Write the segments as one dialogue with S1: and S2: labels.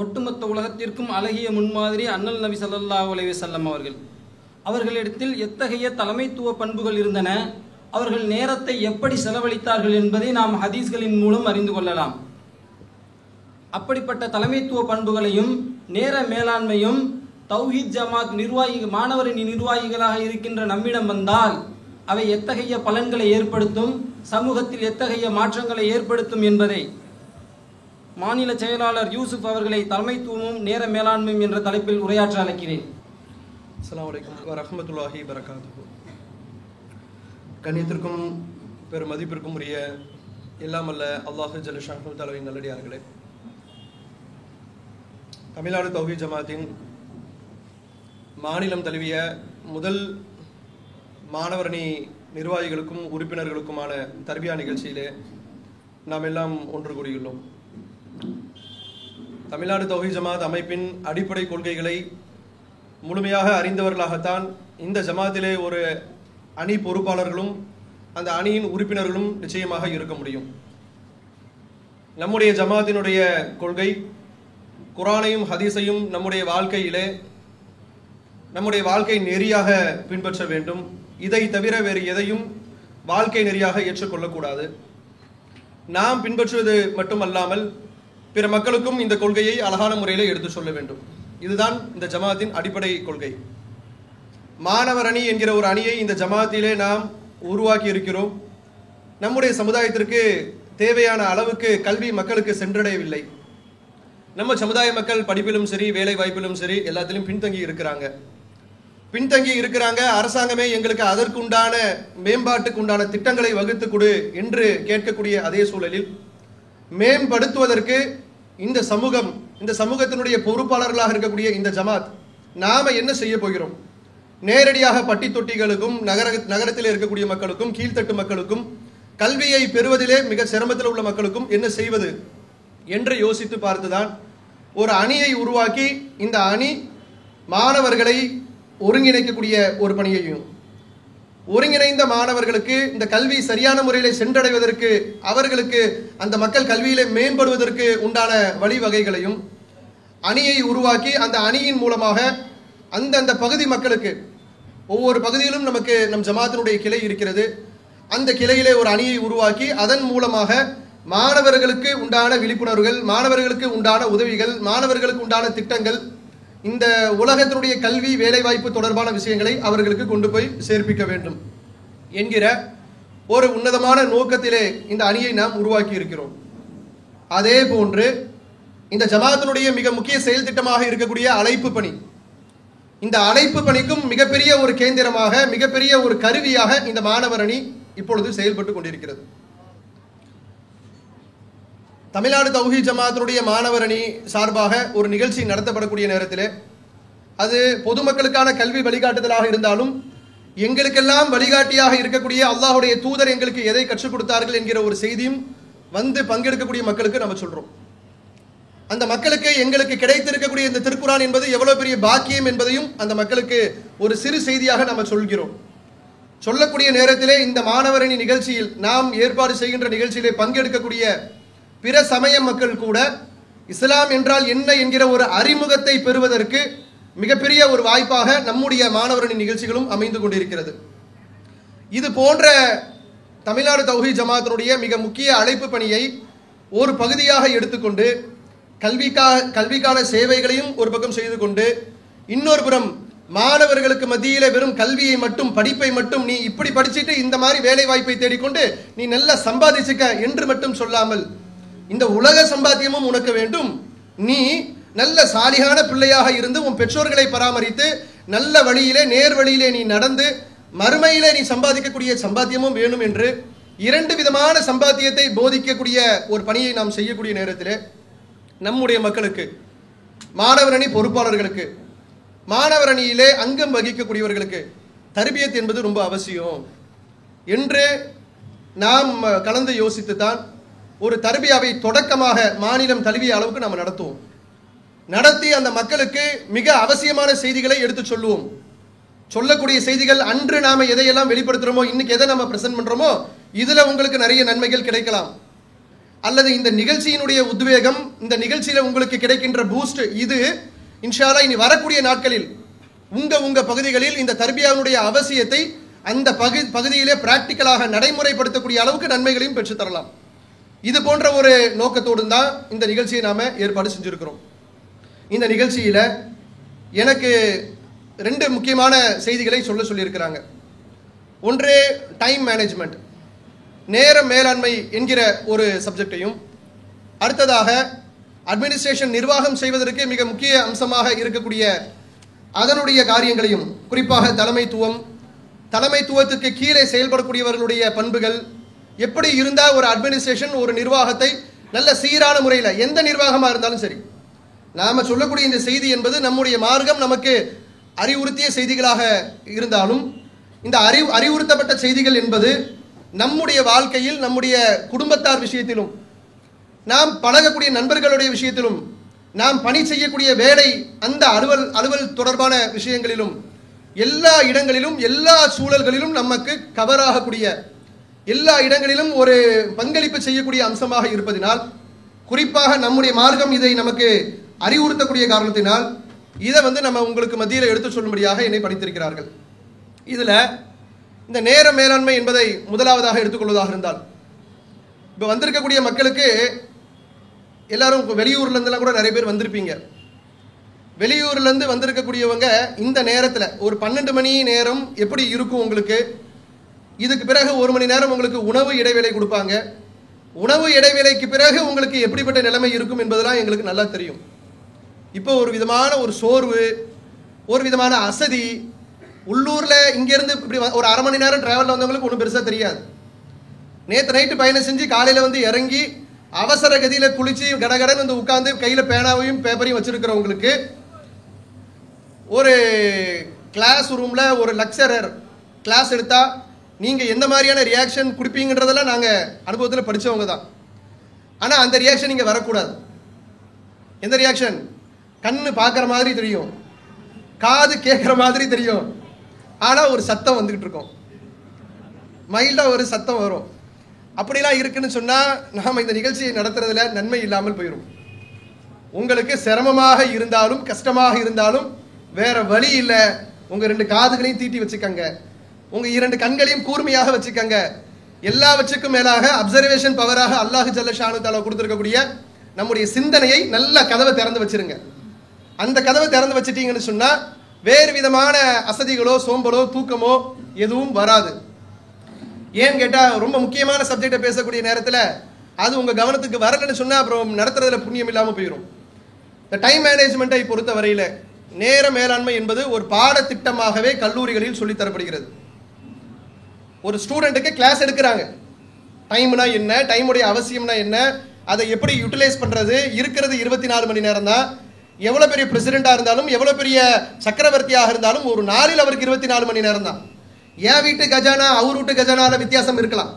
S1: ஒட்டுமொத்த உலகத்திற்கும் அழகிய முன்மாதிரி அண்ணல் நபி ஸல்லல்லாஹு அலைஹி வஸல்லம் அவர்கள். அவர்களிடத்தில் எத்தகைய தலைமைத்துவ பண்புகள் இருந்தன, அவர்கள் நேரத்தை எப்படி செலவழித்தார்கள் என்பதை நாம் ஹதீஸ்களின் மூலம் அறிந்து கொள்ளலாம். அப்படிப்பட்ட தலைமைத்துவ பண்புகளையும் நேர மேலாண்மையும் தௌஹீத் ஜமாத் மாணவரணி நிர்வாகிகளாக இருக்கின்ற நம்மிடம் வந்தால் அவை எத்தகைய பலன்களை ஏற்படுத்தும், சமூகத்தில் எத்தகைய மாற்றங்களை ஏற்படுத்தும் என்பதை மாநில செயலாளர் யூசுப் அவர்களை தலைமைத்துவமும் நேர மேலாண்மையும் என்ற தலைப்பில் உரையாற்ற அழைக்கிறேன்.
S2: அஸ்ஸலாமு அலைக்கும் வரஹ்மத்துல்லாஹி வரகாத்துஹு. கண்ணியத்திற்கும் பெரும் மதிப்பிற்கும் உரிய எல்லாம் அல்ல அல்லாஹு ஜல்ல ஷானஹு தஆலாவின் நல்லடியார்களே, தமிழ்நாடு தௌஹீத் ஜமாத்தின் மாநிலம் தழுவிய முதல் மாணவரணி நிர்வாகிகளுக்கும் உறுப்பினர்களுக்குமான தர்பியா நிகழ்ச்சியிலே நாம் எல்லாம் ஒன்று கூடியுள்ளோம். தமிழ்நாடு தௌஹீத் ஜமாத் அமைப்பின் அடிப்படை கொள்கைகளை முழுமையாக அறிந்தவர்களாகத்தான் இந்த ஜமாத்திலே ஒரு அணி பொறுப்பாளர்களும் அந்த அணியின் உறுப்பினர்களும் நிச்சயமாக இருக்க முடியும். நம்முடைய ஜமாத்தினுடைய கொள்கை குர்ஆனையும் ஹதீஸையும் நம்முடைய வாழ்க்கையிலே நம்முடைய வாழ்க்கை நெறியாக பின்பற்ற வேண்டும். இதை தவிர வேறு எதையும் வாழ்க்கை நெறியாக ஏற்றுக்கொள்ளக்கூடாது. நாம் பின்பற்றுவது மட்டுமல்லாமல் பிற மக்களுக்கும் இந்த கொள்கையை அழகான முறையில் எடுத்து சொல்ல வேண்டும். இதுதான் இந்த ஜமாத்தின் அடிப்படை கொள்கை. மாணவர் அணி என்கிற ஒரு அணியை இந்த ஜமாத்திலே நாம் உருவாக்கி இருக்கிறோம். நம்முடைய சமுதாயத்திற்கு தேவையான அளவுக்கு கல்வி மக்களுக்கு சென்றடையவில்லை. நம்ம சமுதாய மக்கள் படிப்பிலும் சரி வேலை வாய்ப்பிலும் சரி எல்லாத்திலும் பின்தங்கி இருக்கிறாங்க. அரசாங்கமே எங்களுக்கு அதற்குண்டான மேம்பாட்டுக்கு உண்டான திட்டங்களை வகுத்து கொடு என்று கேட்கக்கூடிய அதே சூழலில் மேம்படுத்துவதற்கு இந்த சமூகத்தினுடைய பொறுப்பாளர்களாக இருக்கக்கூடிய இந்த ஜமாத் நாம என்ன செய்ய போகிறோம்? நேரடியாக பட்டி தொட்டிகளுக்கும் நகரத்தில் இருக்கக்கூடிய மக்களுக்கும் கீழ்த்தட்டு மக்களுக்கும் கல்வியை பெறுவதிலே மிக சிரமத்தில் உள்ள மக்களுக்கும் என்ன செய்வது என்று யோசித்து பார்த்துதான் ஒரு அணியை உருவாக்கி இந்த அணி மாணவர்களை ஒருங்கிணைக்கக்கூடிய ஒரு பணியையும், ஒருங்கிணைந்த மாணவர்களுக்கு இந்த கல்வி சரியான முறையில் சென்றடைவதற்கு அவர்களுக்கு அந்த மக்கள் கல்வியிலே மேம்படுவதற்கு உண்டான வழிவகைகளையும் அணியை உருவாக்கி அந்த அணியின் மூலமாக அந்தந்த பகுதி மக்களுக்கு ஒவ்வொரு பகுதியிலும் நமக்கு நம் ஜமாத்தினுடைய கிளை இருக்கிறது. அந்த கிளையிலே ஒரு அணியை உருவாக்கி அதன் மூலமாக மாணவர்களுக்கு உண்டான விழிப்புணர்வுகள், மாணவர்களுக்கு உண்டான உதவிகள், மாணவர்களுக்கு உண்டான திட்டங்கள், இந்த உலகத்தினுடைய கல்வி வேலைவாய்ப்பு தொடர்பான விஷயங்களை அவர்களுக்கு கொண்டு போய் சேர்ப்பிக்க வேண்டும் என்கிற ஒரு உன்னதமான நோக்கத்திலே இந்த அணியை நாம் உருவாக்கி இருக்கிறோம். அதே போன்று இந்த ஜமாத்தினுடைய மிக முக்கிய செயல் திட்டமாக இருக்கக்கூடிய அழைப்பு பணி, இந்த அழைப்பு பணிக்கும் மிகப்பெரிய ஒரு கேந்திரமாக, மிகப்பெரிய ஒரு கருவியாக இந்த மாணவர் அணி இப்பொழுது செயல்பட்டு கொண்டிருக்கிறது. தமிழ்நாடு தௌஹீத் ஜமாத்தினுடைய மாணவர் அணி சார்பாக ஒரு நிகழ்ச்சி நடத்தப்படக்கூடிய நேரத்தில் அது பொதுமக்களுக்கான கல்வி வழிகாட்டுதலாக இருந்தாலும் எங்களுக்கெல்லாம் வழிகாட்டியாக இருக்கக்கூடிய அல்லாஹுடைய தூதர் எங்களுக்கு எதை கற்றுக் கொடுத்தார்கள் என்கிற ஒரு செய்தியும் வந்து பங்கெடுக்கக்கூடிய மக்களுக்கு நம்ம சொல்றோம். அந்த மக்களுக்கு எங்களுக்கு கிடைத்திருக்கக்கூடிய இந்த திருக்குரான் என்பது எவ்வளவு பெரிய பாக்கியம் என்பதையும் அந்த மக்களுக்கு ஒரு சிறு செய்தியாக நம்ம சொல்கிறோம். சொல்லக்கூடிய நேரத்திலே இந்த மாணவர் அணி நிகழ்ச்சியில் நாம் ஏற்பாடு செய்கின்ற நிகழ்ச்சியிலே பங்கெடுக்கக்கூடிய பிற சமய மக்கள் கூட இஸ்லாம் என்றால் என்ன என்கிற ஒரு அறிமுகத்தை பெறுவதற்கு மிகப்பெரிய ஒரு வாய்ப்பாக நம்முடைய மாணவரணி நிகழ்ச்சிகளும் அமைந்து கொண்டிருக்கிறது. இது போன்ற தமிழ்நாடு தௌஹீத் ஜமாத்தினுடைய மிக முக்கிய அழைப்பு பணியை ஒரு பகுதியாக எடுத்துக்கொண்டு கல்விக்கான சேவைகளையும் ஒரு பக்கம் செய்து கொண்டு, இன்னொரு புறம் மாணவர்களுக்கு மத்தியிலே வெறும் கல்வியை மட்டும், படிப்பை மட்டும், நீ இப்படி படிச்சுட்டு இந்த மாதிரி வேலை வாய்ப்பை தேடிக்கொண்டு நீ நல்லா சம்பாதிச்சுக்க என்று மட்டும் சொல்லாமல், இந்த உலக சம்பாத்தியமும் உனக்கு வேண்டும், நீ நல்ல சாலிகான பிள்ளையாக இருந்து உன் பெற்றோர்களை பராமரித்து நல்ல வழியிலே நேர் வழியிலே நீ நடந்து மறுமையிலே நீ சம்பாதிக்கக்கூடிய சம்பாத்தியமும் வேணும் என்று இரண்டு விதமான சம்பாத்தியத்தை போதிக்கக்கூடிய ஒரு பணியை நாம் செய்யக்கூடிய நேரத்திலே நம்முடைய மக்களுக்கு, மாணவர் அணி பொறுப்பாளர்களுக்கு, மாணவர் அணியிலே அங்கம் வகிக்கக்கூடியவர்களுக்கு தர்பியத் என்பது ரொம்ப அவசியம் என்று நாம் கலந்து யோசித்துத்தான் ஒரு தர்பியாவை தொடக்கமாக மாநிலம் தழுவிய அளவுக்கு நாம் நடத்துவோம். நடத்தி அந்த மக்களுக்கு மிக அவசியமான செய்திகளை எடுத்து சொல்லுவோம். சொல்லக்கூடிய செய்திகள் அன்று நாம எதையெல்லாம் வெளிப்படுத்துறோமோ, இன்னைக்கு எதை நம்ம பிரசன்ட் பண்றோமோ இதுல உங்களுக்கு நிறைய நன்மைகள் கிடைக்கலாம். அல்லது இந்த நிகழ்ச்சியினுடைய உத்வேகம், இந்த நிகழ்ச்சியில உங்களுக்கு கிடைக்கின்ற பூஸ்ட், இது இன்ஷா அல்லாஹ் இனி வரக்கூடிய நாட்களில் உங்க பகுதிகளில் இந்த தர்பியாவுடைய அவசியத்தை அந்த பகுதியிலே பிராக்டிக்கலாக நடைமுறைப்படுத்தக்கூடிய அளவுக்கு நன்மைகளையும் பெற்றுத் தரலாம். இது போன்ற ஒரு நோக்கத்தோடு தான் இந்த நிகழ்ச்சியை நாம ஏற்பாடு செஞ்சிருக்கிறோம். இந்த நிகழ்ச்சியில எனக்கு 2 முக்கியமான செய்திகளை சொல்லியிருக்கிறாங்க. ஒன்று டைம் மேனேஜ்மெண்ட், நேர மேலாண்மை என்கிற ஒரு சப்ஜெக்டையும், அடுத்ததாக அட்மினிஸ்ட்ரேஷன் நிர்வாகம் செய்வதற்கு மிக முக்கிய அம்சமாக இருக்கக்கூடிய அதனுடைய காரியங்களையும், குறிப்பாக தலைமைத்துவத்துக்கு கீழே செயல்படக்கூடியவர்களுடைய பண்புகள் எப்படி இருந்தால் ஒரு அட்மினிஸ்ட்ரேஷன், ஒரு நிர்வாகத்தை நல்ல சீரான முறையில், எந்த நிர்வாகமாக இருந்தாலும் சரி, நாம சொல்லக்கூடிய இந்த செய்தி என்பது நம்முடைய மார்க்கம் நமக்கு அறிவுறுத்திய செய்திகளாக இருந்தாலும், இந்த அறிவுறுத்தப்பட்ட செய்திகள் என்பது நம்முடைய வாழ்க்கையில், நம்முடைய குடும்பத்தார் விஷயத்திலும், நாம் பழகக்கூடிய நண்பர்களுடைய விஷயத்திலும், நாம் பணி செய்யக்கூடிய வேலை, அந்த அலுவல் தொடர்பான விஷயங்களிலும், எல்லா இடங்களிலும், எல்லா சூழல்களிலும் நமக்கு கவர் ஆகக்கூடிய, எல்லா இடங்களிலும் ஒரு பங்களிப்பு செய்யக்கூடிய அம்சமாக இருப்பதினால், குறிப்பாக நம்முடைய மார்க்கம் இதை நமக்கு அறிவுறுத்தக்கூடிய காரணத்தினால் இதை நம்ம உங்களுக்கு மத்தியில் எடுத்து சொல்லும்படியாக என்னை படித்திருக்கிறார்கள். இதுல இந்த நேர மேலாண்மை என்பதை முதலாவதாக எடுத்துக்கொள்வதாக இருந்தால், இப்போ வந்திருக்கக்கூடிய மக்களுக்கு எல்லாரும் வெளியூர்ல இருந்தெல்லாம் கூட நிறைய பேர் வந்திருப்பீங்க. வெளியூர்ல இருந்து வந்திருக்கக்கூடியவங்க இந்த நேரத்தில் ஒரு 12 மணி நேரம் எப்படி இருக்கும் உங்களுக்கு, இதுக்கு பிறகு 1 மணி நேரம் உங்களுக்கு உணவு இடைவேளை கொடுப்பாங்க. உணவு இடைவேளைக்கு பிறகு உங்களுக்கு எப்படிப்பட்ட நிலைமை இருக்கும் என்பதெல்லாம் எங்களுக்கு நல்லா தெரியும். இப்போ ஒரு விதமான ஒரு சோர்வு, ஒரு விதமான அசதி, உள்ளூர்ல இங்கிருந்து இப்படி ஒரு அரை மணி நேரம் டிராவலில் வந்தவங்களுக்கு ஒன்றும் பெருசாக தெரியாது. நேற்று நைட்டு பயணம் செஞ்சு காலையில் இறங்கி அவசர கதியில் குளிச்சு கடகடன்னு உட்காந்து கையில் பேனாவையும் பேப்பரையும் வச்சிருக்கிறவங்களுக்கு ஒரு கிளாஸ் ரூம்ல ஒரு லெக்சரர் கிளாஸ் எடுத்தா நீங்க எந்த மாதிரியான ரியாக்ஷன் கொடுப்பீங்கன்றதெல்லாம் நாங்க அனுபவத்தில் படிச்சவங்க தான். ஆனா அந்த ரியாக்ஷன் இங்க வரக்கூடாது. எந்த ரியாக்ஷன்? கண்ணு பார்க்குற மாதிரி தெரியும், காது கேட்குற மாதிரி தெரியும், ஆனா ஒரு சத்தம் வந்துகிட்டு இருக்கும், மைல்டா ஒரு சத்தம் வரும். அப்படிலாம் இருக்குன்னு சொன்னா நாம இந்த நிகழ்ச்சியை நடத்துறதுல நன்மை இல்லாமல் போயிடும். உங்களுக்கு சிரமமாக இருந்தாலும் கஷ்டமாக இருந்தாலும் வேற வழி இல்லை, உங்க 2 காதுகளையும் தீட்டி வச்சுக்கங்க, உங்க 2 கண்களையும் கூர்மையாக வச்சுக்கங்க. எல்லாவற்றுக்கும் மேலாக அப்சர்வேஷன் பவராக அல்லாஹ் ஜல்ல ஷானு தஆலா கொடுத்திருக்கக்கூடிய நம்முடைய சிந்தனையை நல்ல கதவை திறந்து வச்சிருங்க. அந்த கதவை திறந்து வச்சிட்டீங்கன்னு சொன்னா வேறு விதமான அசதிகளோ சோம்பலோ தூக்கமோ எதுவும் வராது. ஏன்னு கேட்டா ரொம்ப முக்கியமான சப்ஜெக்டை பேசக்கூடிய நேரத்தில் அது உங்க கவனத்துக்கு வரலன்னு சொன்னா அப்புறம் நடத்துறதுல புண்ணியம் இல்லாமல் போயிடும். இந்த டைம் மேனேஜ்மெண்ட்டை பொறுத்த வரையில நேர மேலாண்மை என்பது ஒரு பாடத்திட்டமாகவே கல்லூரிகளில் சொல்லித்தரப்படுகிறது. ஒரு ஸ்டூடெண்ட்டுக்கு கிளாஸ் எடுக்கிறாங்க, டைம்னா என்ன, டைமுடைய அவசியம்னா என்ன, அதை எப்படி யூட்டிலைஸ் பண்றது, இருக்கிறது 24 மணி நேரம் தான். எவ்வளவு பெரிய பிரசிடென்டா இருந்தாலும் எவ்வளவு பெரிய சக்கரவர்த்தியாக இருந்தாலும் ஒரு நாளில் அவருக்கு 24 மணி நேரம் தான். என் வீட்டு கஜானா அவர் வீட்டு கஜானால வித்தியாசம் இருக்கலாம்,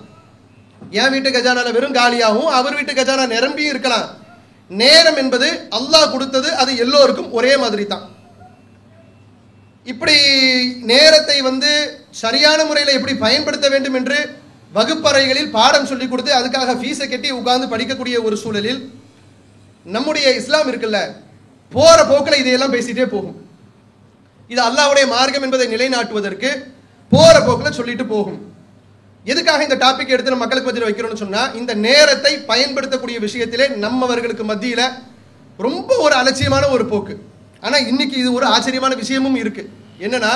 S2: என் வீட்டு கஜானால வெறும் காலியாகவும் அவர் வீட்டு கஜானா நிரம்பியும் இருக்கலாம். நேரம் என்பது அல்லாஹ் கொடுத்தது, அது எல்லோருக்கும் ஒரே மாதிரி தான். இப்படி நேரத்தை சரியான முறையில் எப்படி பயன்படுத்த வேண்டும் என்று வகுப்பறைகளில் பாடம் சொல்லிக் கொடுத்து அதுக்காக ஃபீஸை கட்டி உட்கார்ந்து படிக்கக்கூடிய ஒரு சூழலில் நம்முடைய இஸ்லாம் இருக்குல்ல, போற போக்கில் இதையெல்லாம் பேசிட்டே போகும். இது அல்லாஹ்வுடைய மார்க்கம் என்பதை நிலைநாட்டுவதற்கு போற போக்கில் சொல்லிட்டு போகும். எதுக்காக இந்த டாபிக் எடுத்து நம்ம மக்களுக்கு மத்தியில் வைக்கிறோம்னு சொன்னா, இந்த நேரத்தை பயன்படுத்தக்கூடிய விஷயத்திலே நம்மவர்களுக்கு மத்தியில ரொம்ப ஒரு அலட்சியமான ஒரு போக்கு. ஆனா இன்னைக்கு இது ஒரு ஆச்சரியமான விஷயமும் இருக்கு. என்னன்னா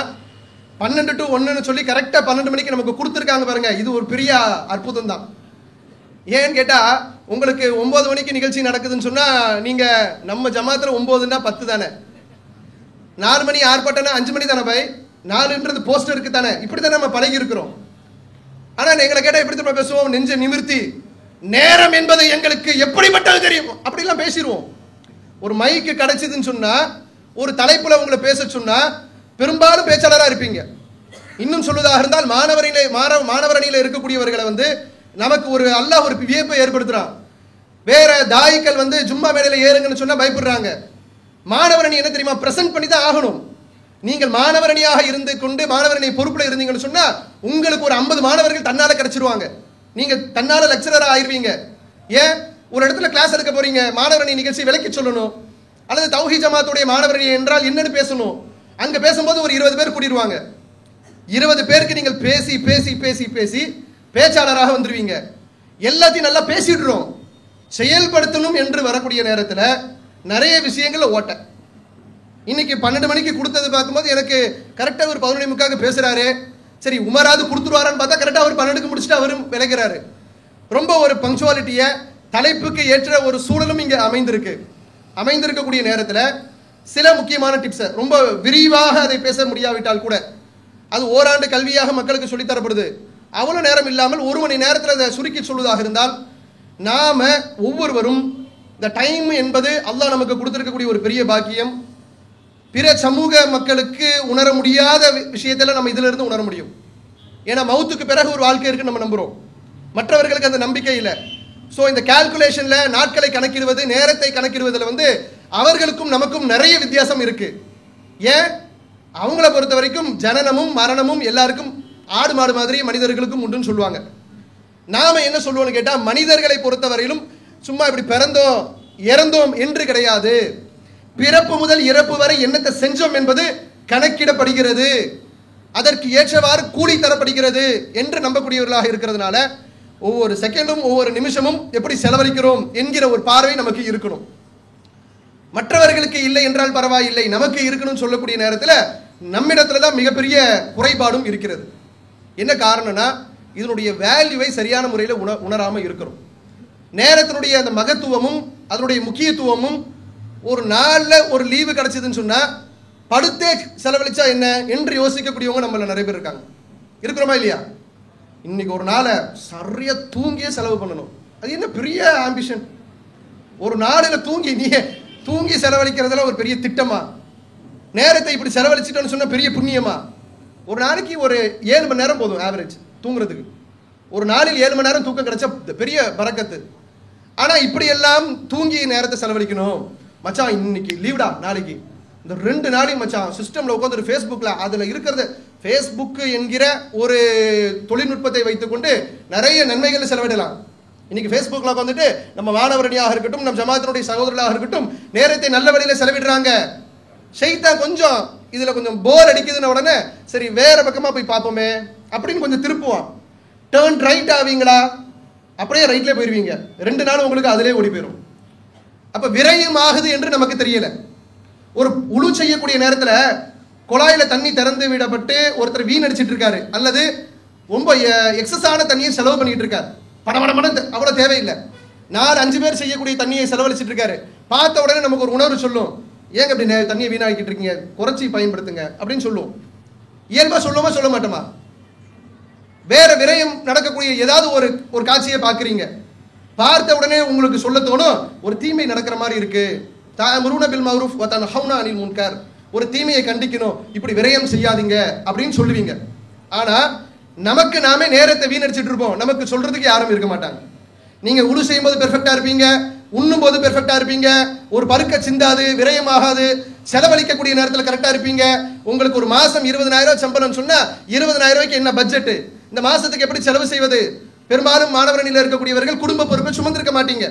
S2: 12 to 1 சொல்லி கரெக்டா 12 மணிக்கு நமக்கு கொடுத்துருக்காங்க பாருங்க, இது ஒரு பெரிய அற்புதம் தான். ஏன்னு கேட்டா உங்களுக்கு 9 மணிக்கு நிகழ்ச்சி நடக்குதுன்னு சொன்னா நீங்க நம்ம ஜமாத்துல 9ன்னா 10 தானே, 4 மணி ஆர்ப்பாட்டம்னா 5 மணி தானே பாய், 4ன்றது போஸ்டருக்கு தானே, இப்படித்தானே நம்ம பழகி இருக்கிறோம். ஆனா எங்களை கேட்டா எப்படி நம்ம பேசுவோம், நெஞ்ச நிமிர்த்தி நேரம் என்பது எங்களுக்கு எப்படிப்பட்டது தெரியும் அப்படிலாம் பேசிடுவோம். ஒரு மைக்கு கிடைச்சதுன்னு சொன்னா, ஒரு தலைப்புல உங்களை பேச சொன்னா பெரும்பாலும் பேச்சாளராக இருப்பீங்க. இன்னும் சொல்வதாக இருந்தால் மாணவர் அணியில இருக்கக்கூடியவர்களை நமக்கு ஒரு அல்லாஹ் ஒரு வியப்பை ஏற்படுத்துறான். வேற தாயிக்கள் ஜும்மா மேடையில ஏறுங்கன்னு சொன்னா பயப்படுறாங்க. மாணவர் அணி என்ன தெரியுமா, பிரசன்ட் பண்ணி தான் ஆகணும். நீங்கள் மாணவர் அணியாக இருந்து கொண்டு மாணவர் அணி பொறுப்புல இருந்தீங்கன்னு சொன்னா உங்களுக்கு ஒரு 50 மாணவர்கள் தன்னால கிடைச்சிருவாங்க, நீங்க தன்னால லெக்சரரா ஆயிருவீங்க. ஏன்? ஒரு இடத்துல கிளாஸ் எடுக்க போறீங்க, மாணவரணி நிகழ்ச்சி விளக்கி சொல்லணும், அல்லது தௌஹீத் ஜமாத்துடைய மாணவரணி என்றால் என்னன்னு பேசணும். அங்க பேசும்போது ஒரு 20 பேர் கூட்டிடுவாங்க. 20 பேருக்கு நீங்கள் பேசி பேசி பேசி பேசி பேச்சாளராக வந்துருவீங்க. எல்லாத்தையும் நல்லா பேசிடுறோம். செயல்படுத்தணும் என்று வரக்கூடிய நேரத்தில் நிறைய விஷயங்கள்ல ஓட்ட. இன்னைக்கு 12 மணிக்கு கொடுத்தது பார்க்கும்போது எனக்கு கரெக்டாக ஒரு 11:45 பேசுறாரு. சரி உமராது கொடுத்துருவாரான்னு பார்த்தா கரெக்டாக ஒரு 12க்கு முடிச்சுட்டு அவரும் விளைகிறாரு. ரொம்ப ஒரு பங்க்சுவாலிட்டியை, தலைப்புக்கு ஏற்ற ஒரு சூழலும் இங்கே அமைந்திருக்கக்கூடிய நேரத்தில் சில முக்கியமான டிப்ஸை ரொம்ப விரிவாக அதை பேச முடியாவிட்டால் கூட, அது ஓராண்டு கல்வியாக மக்களுக்கு சொல்லித்தரப்படுது, அவ்வளோ நேரம் இல்லாமல் 1 மணி நேரத்தில் அதை சுருக்கி சொல்வதாக இருந்தால், நாம ஒவ்வொருவரும் இந்த டைம் என்பது அல்லாஹ் நமக்கு கொடுத்திருக்கக்கூடிய ஒரு பெரிய பாக்கியம். பிற சமூக மக்களுக்கு உணர முடியாத விஷயத்தில் நம்ம இதிலிருந்து உணர முடியும். ஏன்னா மவுத்துக்கு பிறகு ஒரு வாழ்க்கை இருக்குன்னு நம்ம நம்புகிறோம், மற்றவர்களுக்கு அந்த நம்பிக்கை இல்லை. ஸோ இந்த கால்குலேஷனில் நாட்களை கணக்கிடுவது, நேரத்தை கணக்கிடுவதில் அவர்களுக்கும் நமக்கும் நிறைய வித்தியாசம் இருக்கு. ஏன்? அவங்கள பொறுத்த வரைக்கும் ஜனனமும் மரணமும் எல்லாருக்கும் ஆடு மாடு மாதிரி மனிதர்களுக்கும் உண்டுன்னு சொல்லுவாங்க. நாம என்ன சொல்லுவோம்னு கேட்டால், மனிதர்களை பொறுத்தவரையிலும் சும்மா இப்படி பிறந்தோம் இறந்தோம் என்று கிடையாது, பிறப்பு முதல் இறப்பு வரை என்னத்தை செஞ்சோம் என்பது கணக்கிடப்படுகிறது, அதற்கு ஏற்றவாறு கூலி தரப்படுகிறது என்று நம்பக்கூடியவர்களாக இருக்கிறதுனால ஒவ்வொரு செகண்டும் ஒவ்வொரு நிமிஷமும் எப்படி செலவழிக்கிறோம் என்கிற ஒரு பார்வை நமக்கு இருக்கணும். மற்றவர்களுக்கு இல்லை என்றால் பரவாயில்லை, நமக்கு இருக்கணும்னு சொல்லக்கூடிய நேரத்தில் நம்மிடத்துல தான் மிகப்பெரிய குறைபாடும் இருக்கிறது. என்ன காரணம்னா, இதனுடைய வேல்யூவை சரியான முறையில் உணராமல் இருக்கிறோம். நேரத்தினுடைய அந்த மகத்துவமும் அதனுடைய முக்கியத்துவமும், ஒரு நாளில் ஒரு லீவு கிடைச்சதுன்னு சொன்னால் படுத்தே செலவழிச்சா என்ன என்று யோசிக்கக்கூடியவங்க நம்மள நிறைய பேர் இருக்கிறோமா இல்லையா? இன்னைக்கு ஒரு நாளை சரியா தூங்கியே செலவு பண்ணணும், அது என்ன பெரிய ஆம்பிஷன்? ஒரு நாளில் தூங்கி செலவழிக்கிறதுல ஒரு பெரிய திட்டமா? நேரத்தை இப்படி செலவழிச்சிட்டோன்னு சொன்ன பெரிய புண்ணியமா? ஒரு நாளைக்கு ஒரு 7 மணி நேரம் போதும் ஆவரேஜ் தூங்குறதுக்கு. ஒரு நாளில் 7 மணி நேரம் தூக்கம் கிடைச்சா பெரிய பரக்கத்து. ஆனா இப்படி எல்லாம் தூங்கி நேரத்தை செலவழிக்கணும். மச்சான் இன்னைக்கு லீவ்டா, நாளைக்கு இந்த 2 நாளைக்கு மச்சான் சிஸ்டம்ல உட்காந்து ஃபேஸ்புக்ல அதுல இருக்கிறது, ஃபேஸ்புக் என்கிற ஒரு தொழில்நுட்பத்தை வைத்துக்கொண்டு நிறைய நன்மைகளை செலவிடலாம். இன்னைக்கு ஃபேஸ்புக்ல உட்காந்துட்டு நம்ம மாணவரணியாக இருக்கட்டும், நம்ம ஜமாத்தினுடைய சகோதரர்களாக இருக்கட்டும், நேரத்தை நல்ல வழியில செலவிடுறாங்க. ஷைத்தான் கொஞ்சம் இதுல கொஞ்சம் போர் அடிக்குதுன்னு உடனே சரி வேற பக்கமா போய் பார்ப்போமே அப்படின்னு கொஞ்சம் திருப்புவான். டேர்ன் ரைட் ஆவீங்களா, அப்படியே ரைட்ல போயிருவீங்க. 2 நாள் உங்களுக்கு அதிலே ஓடி போயிடும். அப்ப விரயம் ஆகுது என்று நமக்கு தெரியல. ஒரு உழு செய்யக்கூடிய நேரத்துல குழாயில தண்ணி திறந்து விடப்பட்டு ஒருத்தர் வீணடிச்சிட்டு இருக்காரு, அல்லது ரொம்ப எக்ஸஸான தண்ணியை செலவு பண்ணிட்டு இருக்காரு, படபடமான அவ்வளவு தேவையில்லை, 4-5 பேர் செய்யக்கூடிய தண்ணியை செலவழிச்சிட்டு இருக்காரு. பார்த்த உடனே நமக்கு ஒரு உணர்வு சொல்லும், ஏங்க அப்படி தண்ணியை வீணாக்கிட்டு இருக்கீங்க, குறைச்சி பயன்படுத்துங்க அப்படின்னு சொல்லுவோம். இயல்பா சொல்லுவோமா சொல்ல மாட்டோமா? வேற விரயம் நடக்கக்கூடிய ஏதாவது ஒரு காட்சியை பார்க்குறீங்க, பார்த்த உடனே உங்களுக்கு சொல்ல தோணும், ஒரு தீமை நடக்கிற மாதிரி இருக்கு, தஅமுருன பில் மஅரூஃப் வ தன்ஹவுன அனில் முன்கர், ஒரு தீமையை கண்டிக்கணும், இப்படி விரயம் செய்யாதீங்க அப்படின்னு சொல்லுவீங்க. ஆனா நமக்கு நாமே நேரத்தை வீணடிச்சிட்டு இருப்போம், நமக்கு சொல்றதுக்கு யாரும் இருக்க மாட்டாங்க. நீங்க உழு செய்யும் போது பெர்ஃபெக்டா இருப்பீங்க, உண்ணும் போது பெர்ஃபெக்டா இருப்பீங்க, ஒரு பருக்க சிந்தாது, விரயமாகாது, செலவழிக்கக்கூடிய நேரத்தில் கரெக்டா இருப்பீங்க. உங்களுக்கு ஒரு மாசம் 20,000 சம்பளம் சொன்னா 20,000 ரூபாய்க்கு என்ன பட்ஜெட், இந்த மாசத்துக்கு எப்படி செலவு செய்வது? பெரும்பாலும் மாணவரணியில் இருக்கக்கூடியவர்கள் குடும்ப பொறுப்பை சுமந்திருக்க மாட்டீங்க.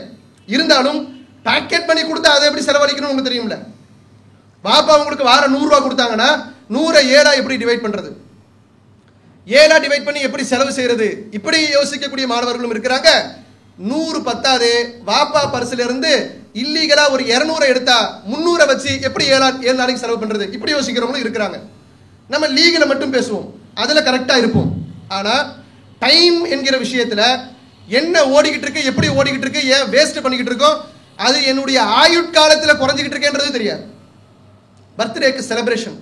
S2: இருந்தாலும் பேக்கெட் பண்ணி கொடுத்தா அதை எப்படி செலவழிக்கணும் உங்களுக்கு தெரியும்ல. பாப்பா உங்களுக்கு வாரம் 100 ரூபா கொடுத்தாங்கன்னா 100 7 எப்படி டிவைட் பண்றது, 7 டிவைட் பண்ணி எப்படி செலவு செய்யறது, இப்படி யோசிக்கக்கூடிய மாணவர்களும் இருக்கிறாங்க. 100 பத்தாது, வாப்பா பரிசுல இருந்து இல்லீகலா ஒரு 200 எடுத்தா 300 வச்சு எப்படி 7 நாளைக்கு செலவு பண்றது, இப்படி யோசிக்கிறவங்களும் இருக்கிறாங்க. நம்ம லீகல மட்டும் பேசுவோம், அதுல கரெக்டா இருப்போம். ஆனா டைம் என்கிற விஷயத்துல என்ன ஓடிக்கிட்டு இருக்கு, எப்படி ஓடிக்கிட்டு இருக்கு, ஏன் வேஸ்ட் பண்ணிக்கிட்டு இருக்கோம், அது என்னுடைய ஆயுட்காலத்தில் குறைஞ்சிக்கிட்டு இருக்கேன்றது தெரியாது. பர்த்டேக்கு செலிப்ரேஷன்,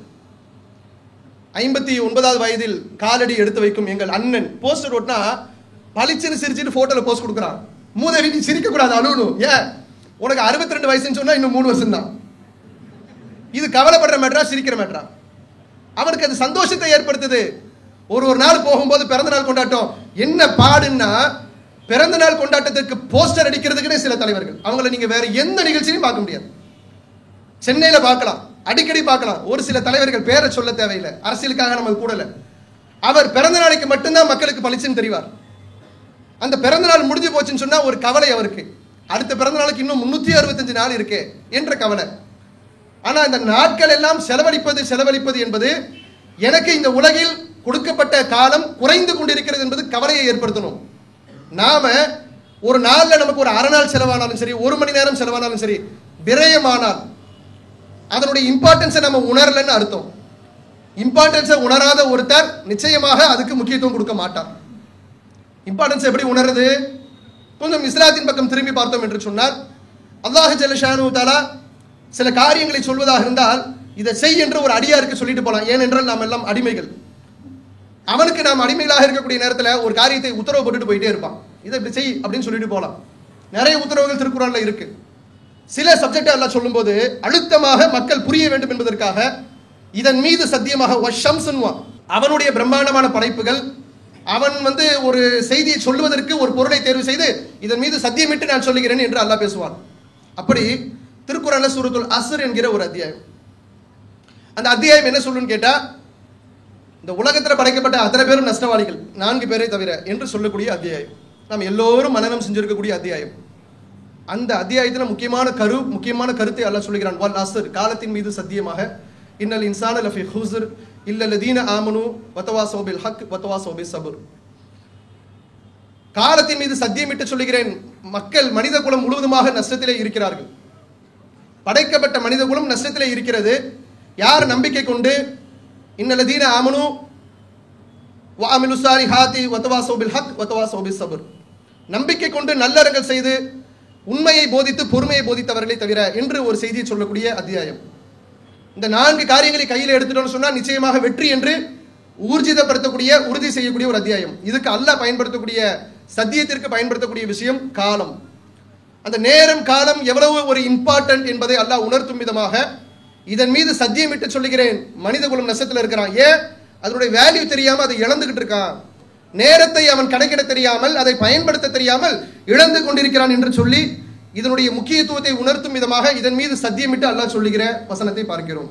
S2: 59வது வயதில் காலடி எடுத்து வைக்கும் எங்கள் அண்ணன் போஸ்டர் ஓட்டினா பளிச்சுன்னு சிரிச்சுட்டு போட்டோல போஸ்ட் கொடுக்குறான். மூதேவி நீ சிரிக்க கூடாது, அழுவணும். ஏன்? உனக்கு 62 வயசுன்னு சொன்னா இன்னும் 3 வருஷம் தான். இது கவலைப்படுற மேட்டரா சிரிக்கிற மேட்டரா? அவனுக்கு அது சந்தோஷத்தை ஏற்படுத்துது. ஒரு நாள் போகும்போது பிறந்த நாள் கொண்டாட்டம் என்ன பாடுன்னா, பிறந்த நாள் கொண்டாட்டத்துக்கு போஸ்டர் அடிக்கிறதுக்குன்னே சில தலைவர்கள், அவங்கள நீங்க வேற எந்த நிகழ்ச்சியும் பார்க்க முடியாது. சென்னையில பார்க்கலாம், அடிக்கடி பார்க்கலாம். ஒரு சில தலைவர்கள் பேரை சொல்ல தேவையில்லை, அரசியலுக்காக நம்ம கூடல. அவர் பிறந்த நாளைக்கு மட்டும்தான் மக்களுக்கு பளிச்சுன்னு தெரிவார். அந்த பிறந்த நாள் முடிஞ்சு போச்சுன்னு சொன்னா ஒரு கவலை அவருக்கு. அடுத்த பிறந்த நாளுக்கு இன்னும் 365 நாள் இருக்கே என்ற கவலை. ஆனா இந்த நாட்கள் எல்லாம் செலவழிப்பது என்பது எனக்கு இந்த உலகில் கொடுக்கப்பட்ட காலம் குறைந்து கொண்டிருக்கிறது என்பது கவலையை ஏற்படுத்தணும். நாம ஒரு நாள்ல நமக்கு ஒரு அரை நாள் செலவானாலும் சரி, 1 மணி நேரம் செலவானாலும் சரி, விரயமானால் அதனுடைய இம்பார்ட்டன்ஸை நம்ம உணரலன்னு அர்த்தம். இம்பார்ட்டன்ஸை உணராத ஒருத்தர் நிச்சயமாக அதுக்கு முக்கியத்துவம் கொடுக்க மாட்டார். இம்பார்ட்டன்ஸ் எப்படி உணர்றது? கொஞ்சம் இஸ்லாத்தின் பக்கம் திரும்பி பார்த்தோம் என்று சொன்னால், அல்லாஹ் ஜல்ல ஷானு தஆலா சில காரியங்களை சொல்வதாக இருந்தால் இதை செய் என்று ஒரு அடியாருக்கு சொல்லிட்டு போலாம். ஏனென்றால் நாம் எல்லாம் அடிமைகள். அவனுக்கு நாம் அடிமைகளாக இருக்கக்கூடிய நேரத்தில் ஒரு காரியத்தை உத்தரவு போட்டுட்டு போயிட்டே இருப்பான். இதை இப்படி செய் அப்படின்னு சொல்லிட்டு போகலாம். நிறைய உத்தரவுகள் திருக்குறான்ல இருக்கு. சில சப்ஜெக்ட் எல்லாம் சொல்லும் போது அழுத்தமாக மக்கள் புரிய வேண்டும் என்பதற்காக இதன் மீது சத்தியமாக அவனுடைய பிரம்மாண்டமான படைப்புகள், அவன் ஒரு செய்தியை சொல்வதற்கு ஒரு பொருளை தேர்வு செய்து இதன் மீது சத்தியமிட்டு நான் சொல்லுகிறேன் என்று அல்லாஹ் பேசுவான். அப்படி திருக்குறான்ல சூரத்துல் அஸ்ர் என்கிற ஒரு அத்தியாயம். அந்த அத்தியாயம் என்ன சொல்லுன்னு கேட்டா, இந்த உலகத்தில் படைக்கப்பட்ட அத்தனை பேரும் நஷ்டவாளிகள் 4 பேரை தவிர என்று சொல்லக்கூடிய அத்தியாயம். நாம் எல்லோரும் மனனம் செஞ்சிருக்கக்கூடிய அத்தியாயம். அந்த அத்தியாயத்தில் முக்கியமான கருத்தை அல்லாஹ் சொல்லுகிறான். வல் அஸ்ர், காலத்தின் மீது சத்தியமாக, இன்னல் இன்சான லஃபி ஹுஸ்ர் இல்லல்லதீன ஆமனு வதவாஸவ் பில் ஹக் வதவாஸவ் பிஸ் ஸப்ர். காலத்தின் மீது சத்தியமிட்டு சொல்லுகிறேன், மக்கள் மனித குலம் முழுவதுமாக நஷ்டத்திலே இருக்கிறார்கள். படைக்கப்பட்ட மனித குலம் நஷ்டத்திலே இருக்கிறது. யார் நம்பிக்கை கொண்டு இன்னல்லதீன ஆமனு வஅமிலு ஸாலிஹாத்தி வதவாஸவ் பில் ஹக் வதவாஸவ் பிஸ் ஸப்ர், நம்பிக்கை கொண்டு நல்லறங்கள் செய்து உண்மையை போதித்து பொறுமையை போதித்தவர்களை தவிர என்று ஒரு செய்தியை சொல்லக்கூடிய அத்தியாயம். இந்த 4 காரியங்களை கையில் எடுத்துட்டோம்னு சொன்னா நிச்சயமாக வெற்றி என்று உறுதி செய்யக்கூடிய ஒரு அத்தியாயம். இதுக்கு அல்லாஹ் பயன்படுத்தக்கூடிய சத்தியத்திற்கு பயன்படுத்தக்கூடிய விஷயம் காலம். அந்த நேரம் காலம் எவ்வளவு ஒரு இம்பார்ட்டன்ட் என்பதை அல்லாஹ் உணர்த்தும் விதமாக இதன் மீது சத்தியமிட்டு சொல்லுகிறேன், மனித குலம் நஷ்டத்தில் இருக்கிறான். ஏன்? அதனுடைய வேல்யூ தெரியாம அதை இழந்துகிட்டு இருக்கான். நேரத்தை அவன் கணக்கிட தெரியாமல், அதை பயன்படுத்த தெரியாமல் இழந்து கொண்டிருக்கிறான் என்று சொல்லி இதனுடைய முக்கியத்துவத்தை உணர்த்தும் விதமாக இதன் மீது சத்தியமிட்டு அல்லாஹ் சொல்லுகிற வசனத்தை பார்க்கிறோம்.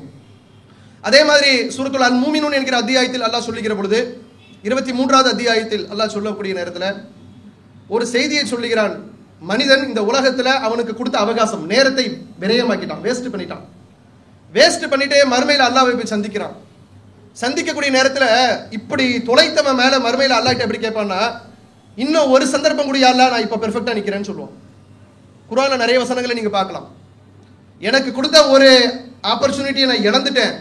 S2: அதே மாதிரி சூரத்துல் அல் மூமினூன் என்கிற அத்தியாயத்தில் அல்லாஹ் சொல்லுகிற பொழுது 23வது அத்தியாயத்தில் அல்லாஹ் சொல்லக்கூடிய நேரத்தில் ஒரு செய்தியை சொல்லுகிறான். மனிதன் இந்த உலகத்தில் அவனுக்கு கொடுத்த அவகாசம், நேரத்தை விரயமாக்கிட்டான், வேஸ்ட் பண்ணிட்டே மறுமையில் அல்லாஹ்வை போய் சந்திக்கிறான். சந்திக்கக்கூடிய நேரத்தில் இப்படி தொலைத்தவன் மேல மறுமையில் அல்லாஹ்ட்ட எப்படி கேட்பான்னா, இன்னும் ஒரு சந்தர்ப்பம் கூட அல்லாஹ் நான் இப்ப பெர்ஃபெக்ட்டா நிக்கிறேன்னு சொல்லுவான். குர்ஆன்ல நிறைய வசனங்களை நீங்க பார்க்கலாம். எனக்கு கொடுத்த ஒரு ஆப்பர்ச்சுனிட்டியை நான் இழந்துட்டேன்,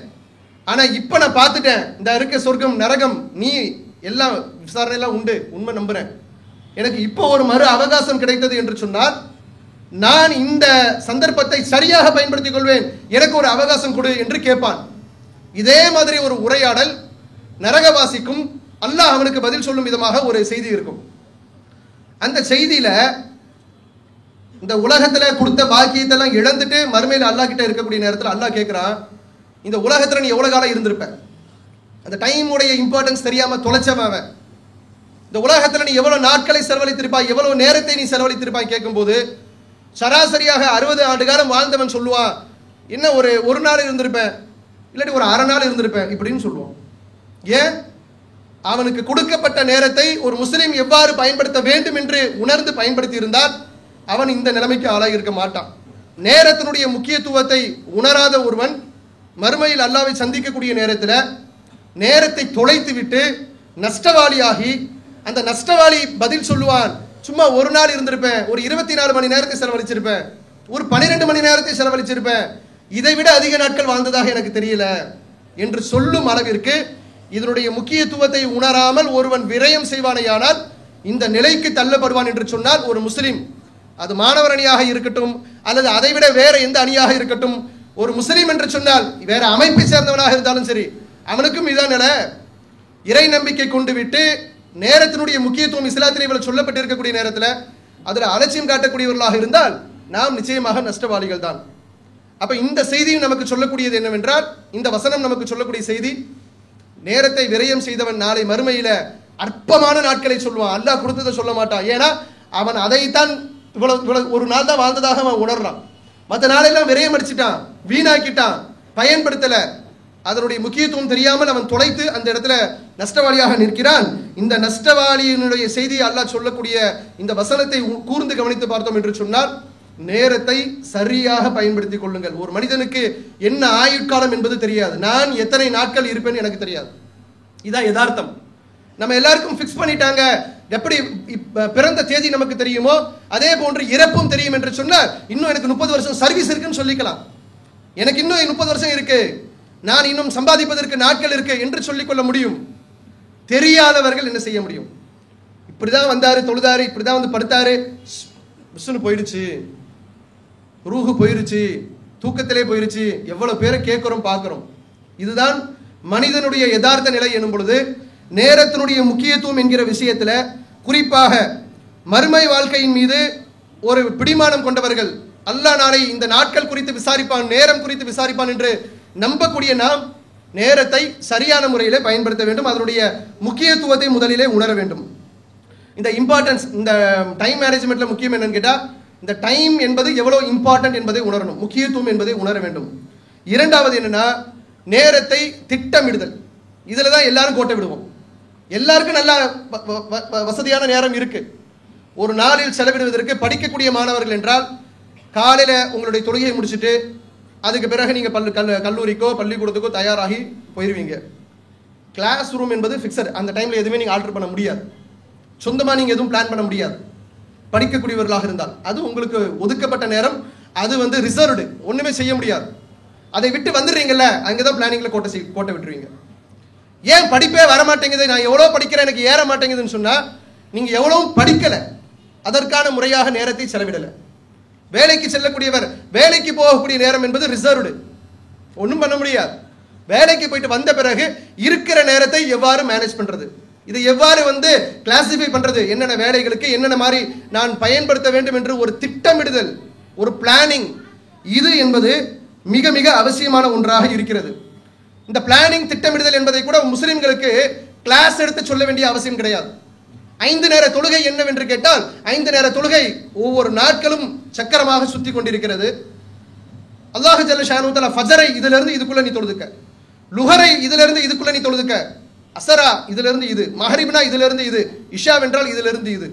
S2: ஆனா இப்ப நான் பார்த்துட்டேன், இந்த இருக்க சொர்க்கம் நரகம் நீ எல்லாம் விசாரணை எல்லாம் உண்டு, உண்மை நம்புறேன், எனக்கு இப்போ ஒரு மறு அவகாசம் கிடைத்தது என்று சொன்னால் நான் இந்த சந்தர்ப்பத்தை சரியாக பயன்படுத்திக் கொள்வேன், எனக்கு ஒரு அவகாசம் கொடு என்று கேட்பான். இதே மாதிரி ஒரு உரையாடல் நரகவாசிக்கும் அல்லாஹ் அவனுக்கு பதில் சொல்லும் விதமாக ஒரு செய்தி இருக்கும். அந்த செய்தியில இந்த உலகத்துல கொடுத்த பாக்கியத்தை எல்லாம் இழந்துட்டு மறுமையில் அல்லாஹ் கிட்ட இருக்கக்கூடிய நேரத்தில் அல்லாஹ் கேட்கிறான், இந்த உலகத்துல நீ எவ்வளவு காலம் இருந்திருப்ப, அந்த டைமுடைய இம்பார்ட்டன்ஸ் தெரியாம தொலைச்சவன், இந்த உலகத்துல நீ எவ்வளவு நாட்களை செலவழித்திருப்பாய், எவ்வளவு நேரத்தை நீ செலவழித்திருப்பாய் கேட்கும்போது சராசரியாக 60 ஆண்டு காலம் வாழ்ந்தவன் சொல்லுவான், என்ன ஒரு நாள் இருந்திருப்பேன், இல்லாட்டி ஒரு அரை நாள் இருந்திருப்பேன் இப்படின்னு சொல்லுவான். ஏன்? அவனுக்கு கொடுக்கப்பட்ட நேரத்தை ஒரு முஸ்லிம் எவ்வாறு பயன்படுத்த வேண்டும் என்று உணர்ந்து பயன்படுத்தி இருந்தால் அவன் இந்த நிலைமைக்கு ஆளாகி இருக்க மாட்டான். நேரத்தினுடைய முக்கியத்துவத்தை உணராத ஒருவன் மறுமையில் அல்லாஹ்வை சந்திக்கக்கூடிய நேரத்தில் நேரத்தை தொலைத்து விட்டு நஷ்டவாளியாகி, அந்த நஷ்டவாளி பதில் சொல்லுவான், சும்மா ஒரு நாள் இருந்திருப்பேன், ஒரு 24 மணி நேரத்தை செலவழிச்சிருப்பேன், ஒரு 12 மணி நேரத்தை செலவழிச்சிருப்பேன், இதை விட அதிக நாட்கள் வாழ்ந்ததாக எனக்கு தெரியல என்று சொல்லும் அளவிற்கு இதனுடைய முக்கியத்துவத்தை உணராமல் ஒருவன் விரயம் செய்வானேயானால் இந்த நிலைக்கு தள்ளப்படுவான் என்று சொன்னால் ஒரு முஸ்லிம், அது மாணவர் அணியாக இருக்கட்டும் அல்லது அதைவிட வேற எந்த அணியாக இருக்கட்டும், ஒரு முஸ்லிம் என்று சொன்னால் வேற அமைப்பை சேர்ந்தவனாக இருந்தாலும் சரி, அவனுக்கும் இதான் நிலை. இறை நம்பிக்கை கொண்டு விட்டு நேரத்தினுடைய முக்கியத்துவம் இஸ்லாத்திலே இவ்வளவு சொல்லப்பட்டிருக்கக்கூடிய நேரத்தில் அதுல அலட்சியம் காட்டக்கூடியவர்களாக இருந்தால் நாம் நிச்சயமாக நஷ்டவாளிகள் தான். அப்ப இந்த செய்தியும் நமக்கு சொல்லக்கூடியது என்னவென்றால், இந்த வசனம் நமக்கு சொல்லக்கூடிய செய்தி, நேரத்தை விரயம் செய்தவன் நாளை மறுமையில அற்பமான நாட்களை சொல்லுவான், அல்லாஹ் கொடுத்ததை சொல்ல மாட்டான். ஏன்னா அவன் அதைத்தான் இவ்வளவு ஒரு நாள் தான் வாழ்ந்ததாக அவன் உணர்றான், மற்ற நாளெல்லாம் விரயம் அடிச்சிட்டான், வீணாக்கிட்டான், பயன்படுத்தல. அதனுடைய முக்கியத்துவம் தெரியாமல் அவன் தொலைத்து அந்த இடத்துல நஷ்டவாளியாக நிற்கிறான். இந்த நஷ்டவாளியினுடைய செய்தியை அல்லாஹ் சொல்லக்கூடிய இந்த வசனத்தை கூர்ந்து கவனித்து பார்த்தோம் என்று சொன்னால், நேரத்தை சரியாக பயன்படுத்திக் கொள்ளுங்கள். ஒரு மனிதனுக்கு என்ன ஆயுட்காலம் என்பது தெரியாது. நான் எத்தனை நாட்கள் இருப்பேன்னு எனக்கு தெரியாது. இதான் யதார்த்தம். நம்ம எல்லாருக்கும் ஃபிக்ஸ் பண்ணிட்டாங்க. எப்படி பிறந்த தேதி நமக்கு தெரியுமோ அதே போன்று இறப்பும் தெரியும் என்று சொன்னால், இன்னும் எனக்கு 30 வருஷம் சர்வீஸ் இருக்குன்னு சொல்லிக்கலாம். எனக்கு இன்னும் 30 வருஷம் இருக்கு, நான் இன்னும் சம்பாதிப்பதற்கு நாட்கள் இருக்கு என்று சொல்லிக்கொள்ள முடியும். தெரியாதவர்கள் என்ன செய்ய முடியும்? இப்படிதான் வந்தாரு, தொழுதாரு, இப்படிதான் வந்து படுத்தாரு, விசுன்னு போயிடுச்சு, ரூஹு போயிருச்சு, தூக்கத்திலே போயிருச்சு. எவ்வளவு பேரை கேட்கிறோம், பார்க்கிறோம். இதுதான் மனிதனுடைய யதார்த்த நிலை எனும் பொழுது, நேரத்தினுடைய முக்கியத்துவம் என்கிற விஷயத்துல குறிப்பாக மறுமை வாழ்க்கையின் மீது ஒரு பிடிமானம் கொண்டவர்கள், அல்லாஹ் நாளை இந்த நாட்கள் குறித்து விசாரிப்பான், நேரம் குறித்து விசாரிப்பான் என்று நம்பக்கூடிய நாம் நேரத்தை சரியான முறையிலே பயன்படுத்த வேண்டும். அதனுடைய முக்கியத்துவத்தை முதலிலே உணர வேண்டும். இந்த இம்பார்ட்டன்ஸ், இந்த டைம் மேனேஜ்மெண்ட்ல முக்கியம் என்னன்னு கேட்டா, இந்த டைம் என்பது எவ்வளவு இம்பார்ட்டன்ட் என்பதை உணரணும், முக்கியத்துவம் என்பதை உணர வேண்டும். இரண்டாவது என்னன்னா, நேரத்தை திட்டமிடுதல். இதுல தான் எல்லாரும் கோட்டை விடுவோம். எல்லாருக்கும் நல்ல வசதியான நேரம் இருக்கு. ஒரு நாளில் செலவிடுவதற்கு படிக்கக்கூடிய மாணவர்கள் என்றால், காலையில உங்களுடைய தொழுகையை முடிச்சுட்டு அதுக்கு பிறகு நீங்க கல்லூரிக்கோ பள்ளிக்கூடத்துக்கோ தயாராகி போயிருவீங்க. கிளாஸ் ரூம் என்பது ஃபிக்ஸட். அந்த டைம்ல எதுவுமே நீங்க ஆல்டர் பண்ண முடியாது. சொந்தமா நீங்க எதுவும் பிளான் பண்ண முடியாது. படிக்கக்கூடியவர்களாக இருந்தால் அது உங்களுக்கு ஒதுக்கப்பட்ட நேரம், அது வந்து ரிசர்வ்டு, ஒண்ணுமே செய்ய முடியாது. அதை விட்டு வந்துடுறீங்கல்ல, அங்கதான் பிளானிங்ல கோட்டை விட்டுருவீங்க. ஏன் படிப்பே வர மாட்டேங்குது, நான் எவ்வளவு படிக்கிறேன் எனக்கு ஏற மாட்டேங்குதுன்னு சொன்னா, நீங்க எவ்வளவு படிக்கல, அதற்கான முறையாக நேரத்தை செலவிடல. வேலைக்கு செல்லக்கூடியவர், வேலைக்கு போகக்கூடிய நேரம் என்பது ரிசர்வ்டு, ஒன்றும் பண்ண முடியாது. வேலைக்கு போயிட்டு வந்த பிறகு இருக்கிற நேரத்தை எவ்வாறு மேனேஜ் பண்றது, இதை எவ்வாறு வந்து கிளாசிஃபை பண்றது, என்னென்ன வேலைகளுக்கு என்னென்ன மாதிரி நான் பயன்படுத்த வேண்டும் என்று ஒரு திட்டமிடுதல், ஒரு பிளானிங், இது என்பது மிக மிக அவசியமான ஒன்றாக இருக்கிறது. இந்த பிளானிங், திட்டமிடுதல் என்பதை கூட முஸ்லிம்களுக்கு கிளாஸ் எடுத்து சொல்ல வேண்டிய அவசியம் கிடையாது. 5 நேர தொழுகை என்னவென்று கேட்டால், 5 நேர தொழுகை ஒவ்வொரு நாட்களும் சக்கரமாக சுத்தி கொண்டிருக்கிறது. அல்லாஹ் ஜல்ல ஷானு தஆலா ஃபஜரை இதுல இருந்து இதுக்குள்ள நீ தொழுதுக்க, லுஹரை இதுல இருந்து இதுக்குள்ள நீ தொழுதுக்க, அசரா இதுல இருந்து இது, மஹரிப்னா இதுல இருந்து இது, இஷா வென்றால் இதுல இருந்து இது,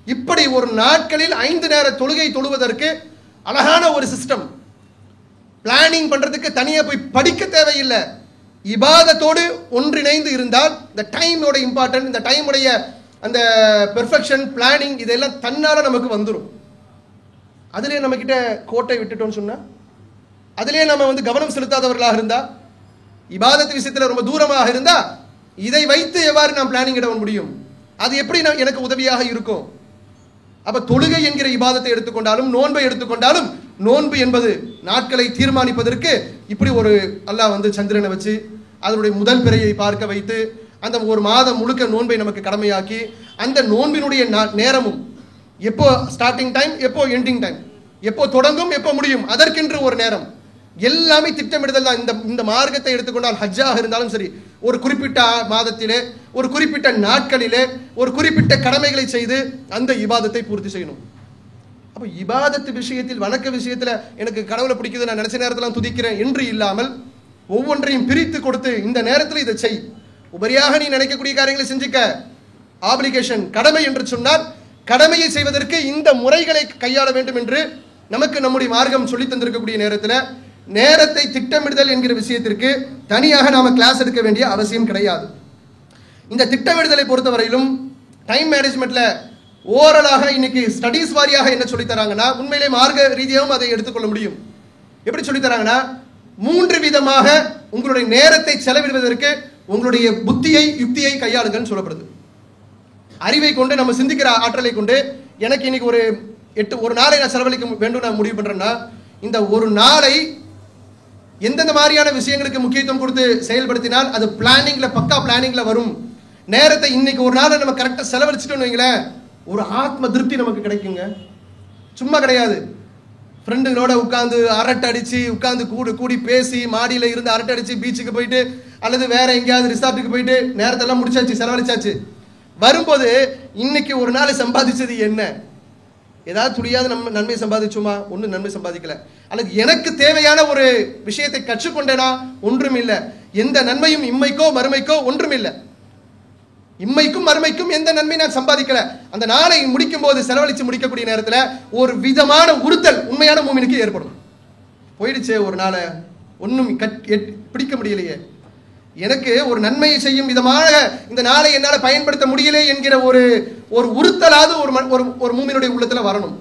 S2: இப்படி ஒரு நாட்களில் 5 நேர தொழுகை தொழுவதற்கு அழகான ஒரு சிஸ்டம். பிளானிங் பண்றதுக்கு தனியா போய் படிக்க தேவையில்லை. இபாதத்தோடு ஒன்றிணைந்து இருந்தால் இந்த டைமோட இம்பார்ட்டன்ட், இந்த டைமுடைய அந்த பெர்ஃபெக்ஷன், பிளானிங், இதெல்லாம் தன்னால நமக்கு வந்துடும். அதுலேயே நம்ம கிட்ட கோட்டை விட்டுட்டோம்னு சொன்னா, அதிலே நம்ம வந்து கவனம் செலுத்தாதவர்களாக இருந்தா, இபாதத் விஷயத்தில் ரொம்ப தூரமாக இருந்தா, இதை வைத்து எவ்வாறு நாம் பிளானிங் இட முடியும், அது எப்படி எனக்கு உதவியாக இருக்கும். அப்ப தொழுகை என்கிற இபாதத்தை எடுத்துக்கொண்டாலும், நோன்பை எடுத்துக்கொண்டாலும், நோன்பு என்பது நாட்களை தீர்மானிப்பதற்கு இப்படி ஒரு அல்லாஹ் வந்து சந்திரனை வச்சு அதனுடைய முதல் பிறையை பார்க்க வைத்து அந்த ஒரு மாதம் முழுக்க நோன்பை நமக்கு கடமையாக்கி, அந்த நோன்பினுடைய நேரமும் எப்போ ஸ்டார்டிங் டைம், எப்போ எண்டிங் டைம், எப்போ தொடங்கும் எப்போ முடியும், அதற்கென்று ஒரு நேரம், எல்லாமே திட்டமிடுதல் தான். இந்த மார்க்கத்தை எடுத்துக்கொண்டால் ஹஜ்ஜாக இருந்தாலும் சரி, ஒரு குறிப்பிட்ட மாதத்திலே, ஒரு குறிப்பிட்ட நாட்களிலே, ஒரு குறிப்பிட்ட கடமைகளை செய்து அந்த இபாதத்தை பூர்த்தி செய்யணும். அப்ப இபாதத்து விஷயத்தில், வணக்க விஷயத்துல எனக்கு கடவுளை பிடிக்குது, நான் நினைச்ச நேரத்துல துதிக்கிறேன் என்று இல்லாமல் ஒவ்வொன்றையும் பிரித்து கொடுத்து, இந்த நேரத்தில் இதை செய், உபரியாக நீ நினைக்கக்கூடிய காரியங்களை செஞ்சுக்க, ஆப்ளிகேஷன், கடமை என்று சொன்னால் கடமையை செய்வதற்கு இந்த முறைகளை கையாள வேண்டும் என்று நமக்கு நம்முடைய மார்க்கம் சொல்லி தந்திருக்கக்கூடிய நேரத்தில் நேரத்தை திட்டமிடுதல் என்கிற விஷயத்திற்கு தனியாக நாம கிளாஸ் எடுக்க வேண்டிய அவசியம் கிடையாது. இந்த திட்டமிடுதலை பொறுத்தவரையிலும் டைம் மேனேஜ்மெண்ட்ல ஓரலாக இன்னைக்கு ஸ்டடீஸ் வாரியாக என்ன சொல்லி தராங்கன்னா, உண்மையிலே மார்க்க ரீதியாகவும் அதை எடுத்துக்கொள்ள முடியும். எப்படி சொல்லி தராங்கன்னா, 3 விதமாக உங்களுடைய நேரத்தை செலவிடுவதற்கு உங்களுடைய புத்தியை, யுக்தியை கையாளுங்கன்னு சொல்லப்படுது. அறிவை கொண்டு, நம்ம சிந்திக்கிற ஆற்றலை கொண்டு, எனக்கு இன்னைக்கு ஒரு நாளை நான் செலவழிக்க வேண்டும் நான் முடிவு பண்றேன்னா, இந்த ஒரு நாளை எந்தெந்த மாதிரியான விஷயங்களுக்கு முக்கியத்துவம் கொடுத்து செயல்படுத்தினால் அது பிளானிங்ல, பக்கா பிளானிங்ல வரும். நேரத்தை இன்னைக்கு ஒரு நாளை நம்ம கரெக்டா செலவழிச்சிட்டோம்னு வைங்களேன், ஒரு ஆத்ம திருப்தி நமக்கு கிடைக்குங்க. சும்மா கிடையாது. ஃப்ரெண்டுகளோட உட்காந்து அரட்டை அடிச்சு, உட்காந்து கூடி பேசி, மாடியில இருந்து அரட்டை அடிச்சு பீச்சுக்கு போயிட்டு அல்லது வேற எங்கேயாவது ரிசார்ட்டுக்கு போயிட்டு நேரத்தெல்லாம் முடிச்சாச்சு, செலவழிச்சாச்சு. வரும்போது இன்னைக்கு ஒரு நாள் சம்பாதிச்சது என்ன, ஏதாவது துளியாவது நன்மை சம்பாதிச்சுமா? ஒன்றும் நன்மை சம்பாதிக்கல. அல்லது எனக்கு தேவையான ஒரு விஷயத்தை கற்றுக்கொண்டேனா? ஒன்றும் இல்லை. எந்த நன்மையும் இம்மைக்கோ மறுமைக்கோ ஒன்றும் இல்லை. இம்மைக்கும் மறுமைக்கும் எந்த நன்மை நான் சம்பாதிக்கல. அந்த நாளை முடிக்கும் போது, செலவழிச்சு முடிக்கக்கூடிய நேரத்தில் ஒரு விதமான உறுத்தல் உண்மையான மூமினுக்கு ஏற்படும். போயிடுச்சே ஒரு நாளை, ஒன்றும் பிடிக்க முடியலையே, எனக்கு ஒரு நன்மையை செய்யும் விதமாக இந்த நாளை என்னால் பயன்படுத்த முடியலை என்கிற ஒரு உறுத்தலாவது ஒரு மூமினுடைய உள்ளத்துல வரணும்.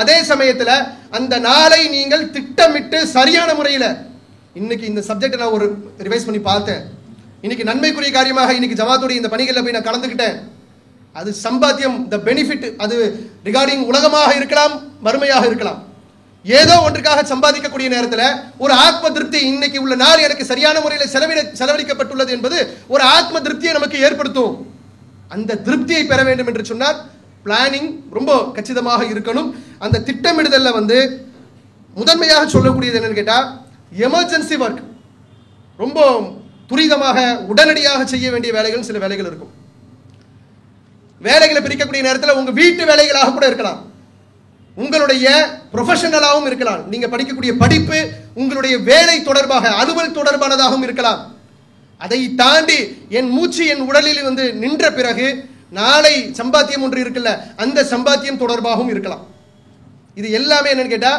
S2: அதே சமயத்தில் அந்த நாளை நீங்கள் திட்டமிட்டு சரியான முறையில், இன்னைக்கு இந்த சப்ஜெக்டை நான் ஒரு ரிவைஸ் பண்ணி பார்த்தேன், இன்னைக்கு நன்மைக்குரிய காரியமாக இன்னைக்கு ஜமாத்துடைய இந்த பணிகளில் போய் நான் கலந்துக்கிட்டேன், அது சம்பாத்தியம், த பெனிஃபிட், அது ரிகார்டிங் உலகமாக இருக்கலாம், மறுமையாக இருக்கலாம், ஏதோ ஒன்றுக்காக சம்பாதிக்கக்கூடிய நேரத்தில் ஒரு ஆத்ம திருப்தி, இன்னைக்கு உள்ள நாள் எனக்கு சரியான முறையில் செலவழிக்கப்பட்டுள்ளது என்பது ஒரு ஆத்ம திருப்தியை நமக்கு ஏற்படுத்தும். அந்த திருப்தியை பெற வேண்டும் என்று சொன்னால் பிளானிங் ரொம்ப கச்சிதமாக இருக்கணும். அந்த திட்டமிடுதல்ல முதன்மையாக சொல்லக்கூடியது என்னன்னு கேட்டா, எமர்ஜென்சி ஒர்க், ரொம்ப துரிதமாக உடனடியாக செய்ய வேண்டிய வேலைகள், சில வேலைகள் இருக்கும். வேலைகளை பிரிக்கக்கூடிய நேரத்தில் உங்க வீட்டு வேலைகளாக கூட இருக்கலாம், உங்களுடைய ப்ரொஃபஷனலாகவும் இருக்கலாம், நீங்க படிக்கக்கூடிய படிப்பு உங்களுடைய வேலை தொடர்பாக அலுவல் தொடர்பானதாகவும் இருக்கலாம். அதை தாண்டி என் மூச்சு என் உடலில் நின்ற பிறகு நாளை சம்பாத்தியம் ஒன்று இருக்குல்ல, அந்த சம்பாத்தியம் தொடர்பாகவும் இருக்கலாம். இது எல்லாமே என்னன்னு கேட்டா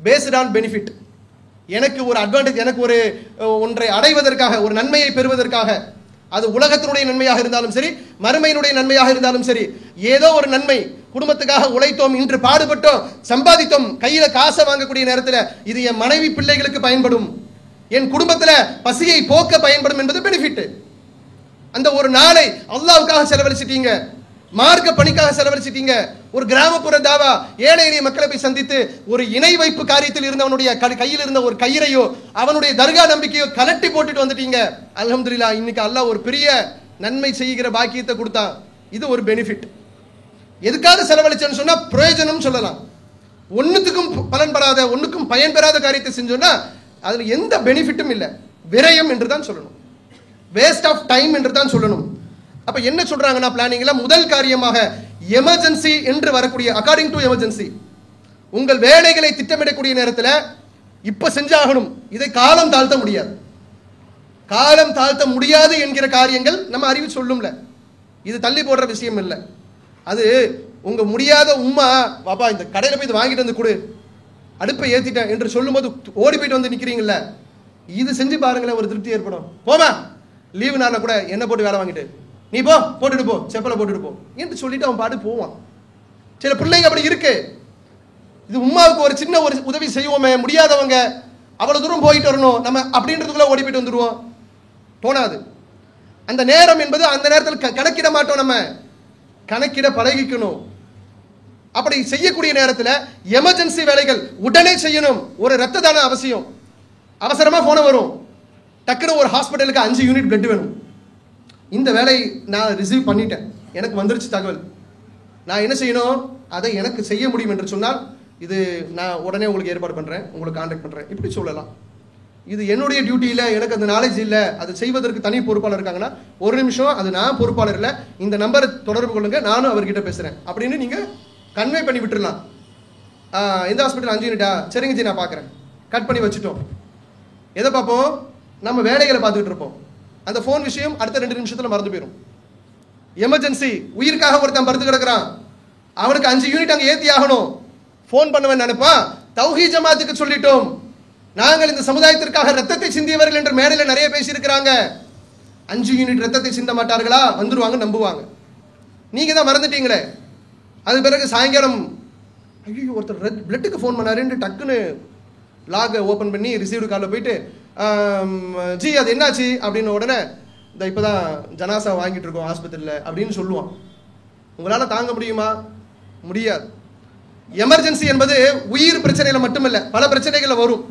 S2: பேஸ்ட் ஆன் பெனிஃபிட். எனக்கு ஒரு அட்வான்டேஜ், எனக்கு ஒரு ஒன்றை அடைவதற்காக, ஒரு நன்மையை பெறுவதற்காக, அது உலகத்தினுடைய நன்மையாக இருந்தாலும் சரி, மறுமையினுடைய நன்மையாக இருந்தாலும் சரி, ஏதோ ஒரு நன்மை, குடும்பத்துக்காக உழைத்தோம், இன்று பாடுபட்டோம், சம்பாதித்தோம், கையில காசை வாங்கக்கூடிய நேரத்தில் இது என் மனைவி பிள்ளைகளுக்கு பயன்படும், என் குடும்பத்தில் பசியை போக்க பயன்படும் என்பது பெனிஃபிட். அந்த ஒரு நாளை அல்லாஹ்வுக்காக செலவழிச்சிட்டீங்க, மார்க்க பணிக்காக செலவழிச்சிட்டீங்க, ஒரு கிராமப்புற தாவா, ஏழை எளிய மக்களை போய் சந்தித்து ஒரு இணை வைப்பு காரியத்தில் இருந்தவனுடைய கையில் இருந்த ஒரு கயிறையோ அவனுடைய தர்கா நம்பிக்கையோ கலட்டி போட்டுட்டு வந்துட்டீங்க. அல்ஹம்துலில்லாஹ், இன்னைக்கு அல்லாஹ் ஒரு பெரிய நன்மை செய்கிற பாக்கியத்தை கொடுத்தான். இது ஒரு பெனிஃபிட். எதுக்காக செலவழிச்சேன்னு சொன்னா பிரயோஜனம் சொல்லலாம். ஒன்னுத்துக்கும் பலன் பெறாத, ஒன்னுக்கும் பயன் பெறாத காரியத்தை செஞ்சோம்னா அதுல எந்த பெனிஃபிட்டும் இல்லை, விரயம் என்று தான் சொல்லணும், வேஸ்ட் ஆஃப் டைம் என்று தான் சொல்லணும். அப்ப என்ன சொல்றாங்கன்னா பிளானிங்ல முதல் காரியமாக எமர்ஜென்சி என்று வரக்கூடிய, அகார்டிங் டு எமர்ஜென்சி, உங்கள் வேலைகளை திட்டமிடக்கூடிய நேரத்தில் இப்ப செஞ்சாகணும், இதை காலம் தாழ்த்த முடியாது. காலம் தாழ்த்த முடியாது என்கிற காரியங்கள் நம்ம அறிவு சொல்லும்ல, இது தள்ளி போடுற விஷயம் இல்லை. அது உங்க முடியாத உம்மா, பாப்பா இந்த கடையில் போய் வாங்கிட்டு வந்து கொடு, அடுப்பை ஏத்திட்டேன் என்று சொல்லும்போது ஓடி போயிட்டு வந்து நிக்கிறீங்கல்ல, இது செஞ்சு பாருங்களேன், ஒரு திருப்தி ஏற்படும். போமா லீவு நாளில் கூட என்ன போட்டு வேலை வாங்கிட்டு, நீ போ, போட்டுட்டு போ, செப்பலை போட்டுட்டு போ என்று சொல்லிட்டு அவன் பாட்டு போவான். சில பிள்ளைங்க அப்படி இருக்கு. இது உம்மாவுக்கு ஒரு சின்ன ஒரு உதவி செய்வோமே, முடியாதவங்க அவ்வளவு தூரம் போயிட்டு வரணும் நம்ம அப்படின்றதுக்குள்ள ஓடி போயிட்டு வந்துடுவோம், தோணாது. அந்த நேரம் என்பது அந்த நேரத்தில் கணக்கிட மாட்டோம், நம்ம கணக்கிட பழகிக்கணும். அப்படி செய்யக்கூடிய நேரத்தில் எமர்ஜென்சி வேலைகள் உடனே செய்யணும். ஒரு ரத்த தானம் அவசியம், அவசரமா போன வரும், டக்குனு ஒரு ஹாஸ்பிட்டலுக்கு 5 யூனிட் பிளட் வேணும், இந்த வேலை நான் ரிசீவ் பண்ணிட்டேன், எனக்கு வந்துருச்சு தகவல், நான் என்ன செய்யணும், அதை எனக்கு செய்ய முடியும் என்று சொன்னால் இது நான் உடனே உங்களுக்கு ஏற்பாடு பண்றேன், உங்களுக்கு கான்டாக்ட் பண்றேன், இப்படி சொல்லலாம். இது என்னுடைய டியூட்டியில் எனக்கு அந்த நாலேஜ் இல்லை, அது செய்வதற்கு தனி பொறுப்பாளர் இருக்காங்கன்னா ஒரு நிமிஷம், அது நான் பொறுப்பாளர் இல்லை, இந்த நம்பரை தொடர்பு கொள்ளுங்க, நானும் அவர்கிட்ட பேசுறேன் அப்படின்னு நீங்க கன்வே பண்ணி விட்டுடலாம். எந்த ஹாஸ்பிட்டல் 5 யூனிட்டா, சரிங்க ஜி நான் பார்க்குறேன், கட் பண்ணி வச்சுட்டோம். எதை பார்ப்போம், நம்ம வேலைகளை பார்த்துக்கிட்டு இருப்போம். அந்த ஃபோன் விஷயம் அடுத்த 2 நிமிஷத்தில் மறந்து போயிடும். எமர்ஜென்சி, உயிருக்காக ஒருத்தன் படுத்து கிடக்கிறான், அவனுக்கு 5 யூனிட் அங்கே ஏற்றி ஆகணும், ஃபோன் பண்ணுவேன் நினைப்பா. தௌஹீத் ஜமாத்துக்கு சொல்லிட்டோம், நாங்கள் இந்த சமுதாயத்திற்காக ரத்தத்தை சிந்தியவர்கள் என்று மேடையில் நிறைய பேசியிருக்கிறாங்க, 5 யூனிட் ரத்தத்தை சிந்த மாட்டார்களா, வந்துடுவாங்க, நம்புவாங்க. நீங்க தான் மறந்துட்டீங்களே. அது பிறகு சாயங்காலம் ஐயோ ஒருத்தர் பிளட்டுக்கு ஃபோன் பண்ணாருன்னு டக்குன்னு லாகை ஓப்பன் பண்ணி ரிசீவ்டு காலில் போயிட்டு ஜி அது என்னாச்சு அப்படின்னு உடனே இந்த இப்போ தான் ஜனாசா வாங்கிட்டு இருக்கோம் ஆஸ்பத்திரியில் அப்படின்னு சொல்லுவான். உங்களால் தாங்க முடியுமா? முடியாது. எமர்ஜென்சி என்பது உயிர் பிரச்சனையில் மட்டுமில்லை, பல பிரச்சனைகள் வரும்.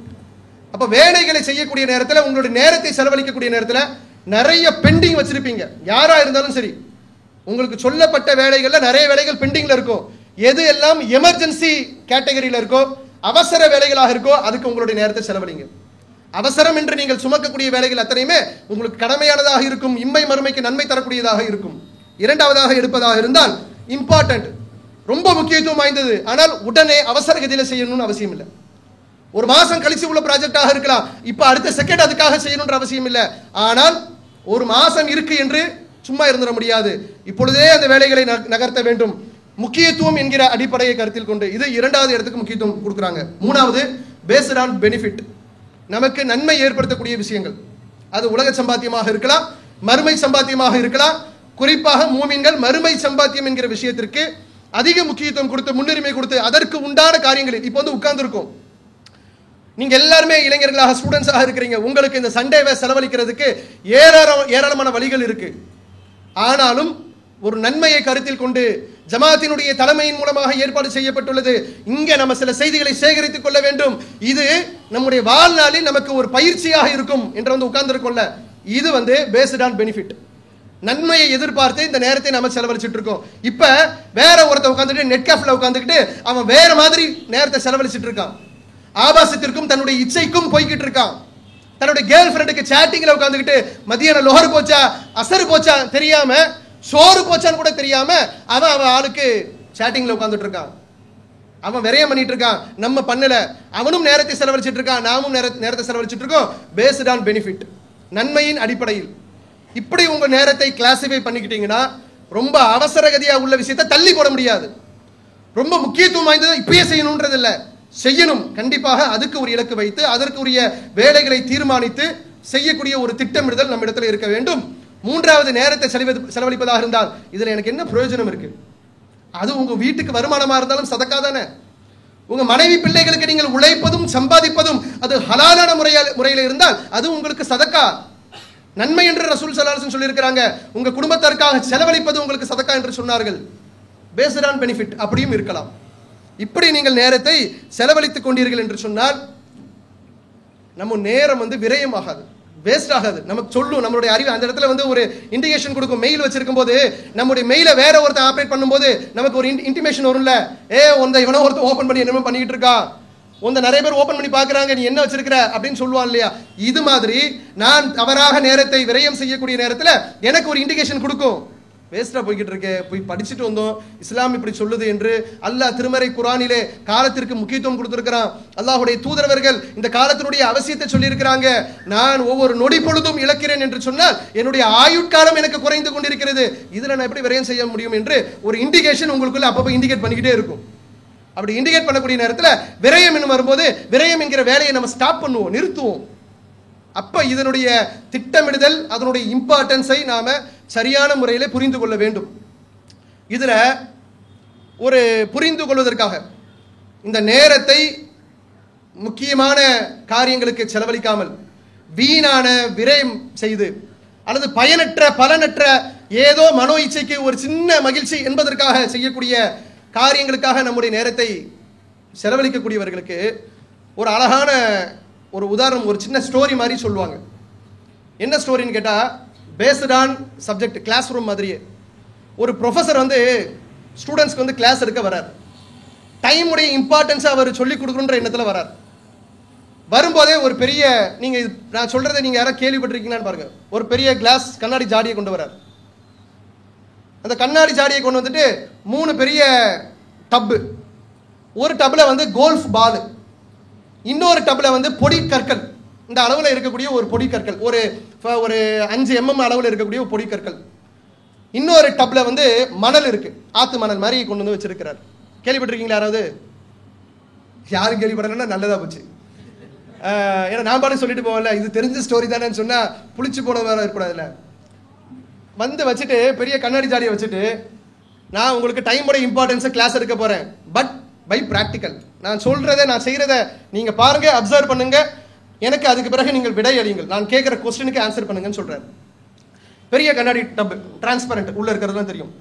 S2: அப்போ வேலைகளை செய்யக்கூடிய நேரத்தில், உங்களுடைய நேரத்தை செலவழிக்கக்கூடிய நேரத்தில் நிறைய பெண்டிங் வச்சிருப்பீங்க. யாரா இருந்தாலும் சரி, உங்களுக்கு சொல்லப்பட்ட வேலைகளில் நிறைய வேலைகள் பெண்டிங்ல இருக்கும். எது எல்லாம் எமர்ஜென்சி கேட்டகரியில் இருக்கோ, அவசர வேலைகளாக இருக்கோ, அதுக்கு உங்களுடைய நேரத்தை செலவழிங்க. அவசரம் என்று நீங்கள் சுமக்கக்கூடிய வேலைகள் அத்தனையுமே உங்களுக்கு கடமையானதாக இருக்கும், இம்மை மறுமைக்கு நன்மை தரக்கூடியதாக இருக்கும். இரண்டாவதாக எடுப்பதாக இருந்தால் இம்பார்ட்டன்ட், ரொம்ப முக்கியத்துவம் வாய்ந்தது. ஆனால் உடனே அவசர கதியில செய்யணும்னு அவசியம் இல்லை. ஒரு மாசம் கழிச்சு உள்ள ப்ராஜெக்டாக இருக்கலாம். இப்ப அடுத்த செகண்ட் அதுக்காக செய்யணும்ன்ற அவசியம் இல்லை. ஆனால் ஒரு மாசம் இருக்கு என்று சும்மா இருந்துட முடியாது. இப்பொழுதே அந்த வேலைகளை நகர்த்த வேண்டும். முக்கியத்துவம் என்கிற அடிப்படையை கருத்தில் கொண்டு இது இரண்டாவது இடத்துக்கு முக்கியத்துவம் கொடுக்குறாங்க. மூணாவது பேஸ்ட் ஆன் பெனிஃபிட், நமக்கு நன்மை ஏற்படுத்தக்கூடிய விஷயங்கள். அது உலக சம்பாத்தியமாக இருக்கலாம், மறுமை சம்பாத்தியமாக இருக்கலாம். குறிப்பாக மூமின்கள் மறுமை சம்பாத்தியம் என்கிற விஷயத்திற்கு அதிக முக்கியத்துவம் கொடுத்து முன்னுரிமை கொடுத்து அதற்கு உண்டான காரியங்களில் இப்போ வந்து உட்கார்ந்து இருக்கும். நீங்க எல்லாருமே இளைஞர்களாக ஸ்டூடெண்ட்ஸாக இருக்கிறீங்க. உங்களுக்கு இந்த சண்டேவை செலவழிக்கிறதுக்கு ஏராளமான வழிகள் இருக்கு. ஆனாலும் ஒரு நன்மையை கருத்தில் கொண்டு ஜமாத்தினுடைய தலைமையின் மூலமாக ஏற்பாடு செய்யப்பட்டுள்ளது. இங்க நம்ம சில செய்திகளை சேகரித்துக் கொள்ள வேண்டும். இது நம்முடைய வாழ்நாளில் நமக்கு ஒரு பயிற்சியாக இருக்கும் என்று வந்து உட்கார்ந்து இருக்கோம்ல, இது வந்து பேஸ்ட் ஆன் பெனிஃபிட், நன்மையை எதிர்பார்த்து இந்த நேரத்தை நம்ம செலவழிச்சிட்டு இருக்கோம். இப்ப வேற ஒருத்த உட்காந்துட்டு நெட் கேஃப்ல உட்காந்துக்கிட்டு அவன் வேற மாதிரி நேரத்தை செலவழிச்சிட்டு இருக்கான். ஆபாசத்திற்கும் தன்னுடைய இச்சைக்கும் போய்கிட்டு இருக்கான். தன்னுடைய கேர்ள் ஃப்ரெண்டுக்கு சேட்டிங்ல உட்காந்துக்கிட்டு மதியானம் லோஹர் போச்சா அசர் போச்சா தெரியாம, சோறு போச்சான்னு கூட தெரியாம அவன் ஆளுக்கு சேட்டிங்ல உட்காந்துட்டு இருக்கான். அவன் விரயம் பண்ணிட்டு இருக்கான். நம்ம பண்ணல. அவனும் நேரத்தை செலவழிச்சிட்டு இருக்கான், நாமும் நேரத்தை செலவழிச்சிட்டு இருக்கோம். பேஸ்ட் ஆன் பெனிஃபிட், நன்மையின் அடிப்படையில். இப்படி உங்க நேரத்தை கிளாசிஃபை பண்ணிக்கிட்டீங்கன்னா ரொம்ப அவசரகதியா உள்ள விஷயத்தை தள்ளி போட முடியாது. ரொம்ப முக்கியத்துவம் வாய்ந்தது இப்பயே செய்யணும்ன்றது இல்லை, செய்யணும். கண்டிப்பாக அதுக்கு ஒரு இலக்கு வைத்து அதற்குரிய வேலைகளை தீர்மானித்து செய்யக்கூடிய ஒரு திட்டமிடுதல் நம்ம இடத்துல இருக்க வேண்டும். மூன்றாவது, நேரத்தை செலவழிப்பதாக இருந்தால் இதுல எனக்கு என்ன பிரயோஜனம் இருக்கு? அது உங்க வீட்டுக்கு வருமானமா இருந்தாலும் சதக்கா தானே. உங்க மனைவி பிள்ளைகளுக்கு நீங்கள் உழைப்பதும் சம்பாதிப்பதும் அது ஹலாலான முறையில் இருந்தால் அது உங்களுக்கு சதக்கா, நன்மை என்று ரசூல் ஸல்லல்லாஹு அலைஹி வஸல்லம் சொல்லியிருக்கிறாங்க. உங்க குடும்பத்திற்காக செலவழிப்பது உங்களுக்கு சதக்கா என்று சொன்னார்கள். பேஸ்ட் ஆன் பெனிஃபிட் அப்படியும் இருக்கலாம். இப்படி நீங்கள் நேரத்தை செலவழித்துக் கொண்டீர்கள் என்று சொன்னால் நம்ம நேரம் வந்து விரயமாகாது, வேஸ்ட் ஆகாது. நமக்கு சொல்லும், நம்மளுடைய அறிவு அந்த இடத்துல வந்து ஒரு இண்டிகேஷன் கொடுக்கும். மெயில் வச்சிருக்கும் போது நம்முடைய மெயிலை வேற ஒருத்தர் ஆப்ரேட் பண்ணும்போது நமக்கு ஒரு இன்டிமேஷன் வரும்ல, இவனோ ஒருத்தர் ஓபன் பண்ணி என்ன பண்ணிக்கிட்டு இருக்கா, நிறைய பேர் ஓபன் பண்ணி பாக்குறாங்க, நீ என்ன வச்சிருக்கிற அப்படின்னு சொல்லுவான் இல்லையா. இது மாதிரி நான் தவறாக நேரத்தை விரயம் செய்யக்கூடிய நேரத்தில் எனக்கு ஒரு இண்டிகேஷன் கொடுக்கும். வேஸ்டா போய்கிட்டு இருக்கே, போய் படிச்சுட்டு வந்தோம், இஸ்லாம் இப்படி சொல்லுது என்று. அல்லாஹ் திருமறை குர்ஆனிலே காலத்திற்கு முக்கியத்துவம் கொடுத்திருக்கிறான். அல்லாஹ்வுடைய தூதரவர்கள் இந்த காலத்தினுடைய அவசியத்தை சொல்லியிருக்கிறாங்க. நான் ஒவ்வொரு நொடி பொழுதும் இழக்கிறேன் என்று சொன்னால் என்னுடைய ஆயுட்காலம் எனக்கு குறைந்து கொண்டிருக்கிறது, இதுல நான் எப்படி விரயம் செய்ய முடியும் என்று ஒரு இண்டிகேஷன் உங்களுக்குள்ள அப்பப்போ இண்டிகேட் பண்ணிக்கிட்டே இருக்கும். அப்படி இண்டிகேட் பண்ணக்கூடிய நேரத்தில் விரயம் என்று வரும்போது விரயம் என்கிற வேலையை நம்ம ஸ்டாப் பண்ணுவோம், நிறுத்துவோம். அப்ப இதனுடைய திட்டமிடுதல், அதனுடைய இம்பார்ட்டன்ஸை நாம சரியான முறையில் புரிந்து கொள்ள வேண்டும். இதுல ஒரு புரிந்து கொள்வதற்காக இந்த நேரத்தை முக்கியமான காரியங்களுக்கு செலவழிக்காமல் வீணான விரயம் செய்து அல்லது பயனற்ற பலனற்ற ஏதோ மனோ இச்சைக்கு ஒரு சின்ன மகிழ்ச்சி என்பதற்காக செய்யக்கூடிய காரியங்களுக்காக நம்முடைய நேரத்தை செலவழிக்கக்கூடியவர்களுக்கு ஒரு அழகான ஒரு உதாரணம், ஒரு சின்ன ஸ்டோரி மாதிரி சொல்லுவாங்க. என்ன ஸ்டோரின்னு கேட்டா, based on subject, classroom மாதிரியே ஒரு ப்ரொஃபஸர் வந்து ஸ்டூடெண்ட்ஸ்க்கு வந்து கிளாஸ் எடுக்க வரார். டைமுடைய இம்பார்ட்டன்ஸை அவர் சொல்லிக் கொடுக்கணுன்ற எண்ணத்தில் வரார். வரும்போதே ஒரு பெரிய, நீங்க நான் சொல்றதை நீங்க யாராவது கேள்விப்பட்டிருக்கீங்களான்னு பாருங்க, ஒரு பெரிய கிளாஸ் கண்ணாடி ஜாடியை கொண்டு வரார். அந்த கண்ணாடி ஜாடியை கொண்டு வந்துட்டு 3 பெரிய டப்பு, ஒரு டப்புல வந்து கோல்ஃப் பால், இன்னொரு டப்புல வந்து பொடி கற்கள், இந்த அளவில் இருக்கக்கூடிய ஒரு பொடி கற்கள், ஒரு 5 mm அளவில் இருக்கக்கூடிய ஒரு பொடி கற்கள், இன்னொரு டப்ல வந்து மணல் இருக்கு, ஆத்து மணல் மாதிரி கொண்டு வந்து வச்சிருக்கிறார். கேள்விப்பட்டிருக்கீங்களா யாராவது? யாரும் கேள்விப்படலன்னா நல்லதா போச்சு. ஏன்னா நான் பாட்டு சொல்லிட்டு போவேன்ல, இது தெரிஞ்ச ஸ்டோரி தானேன்னு சொன்னா புளிச்சு போன வேற இருக்கக்கூடாதுல்ல. வந்து வச்சுட்டு பெரிய கண்ணாடி ஜாடியை வச்சுட்டு, நான் உங்களுக்கு டைமோட இம்பார்ட்டன்ஸை கிளாஸ் எடுக்க போறேன், பட் பை பிராக்டிக்கல். நான் சொல்றதை நான் செய்யறத நீங்க பாருங்க, அப்சர்வ் பண்ணுங்க, எனக்கு அதுக்கு பிறகு நீங்கள் விடை அளியுங்கள், நான் கேட்கிற கொஸ்டினுக்கு ஆன்சர் பண்ணுங்கன்னு சொல்றாரு. பெரிய கண்ணாடி டப், டிரான்ஸ்பரண்ட், உள்ள இருக்கிறதுலாம் தெரியும்.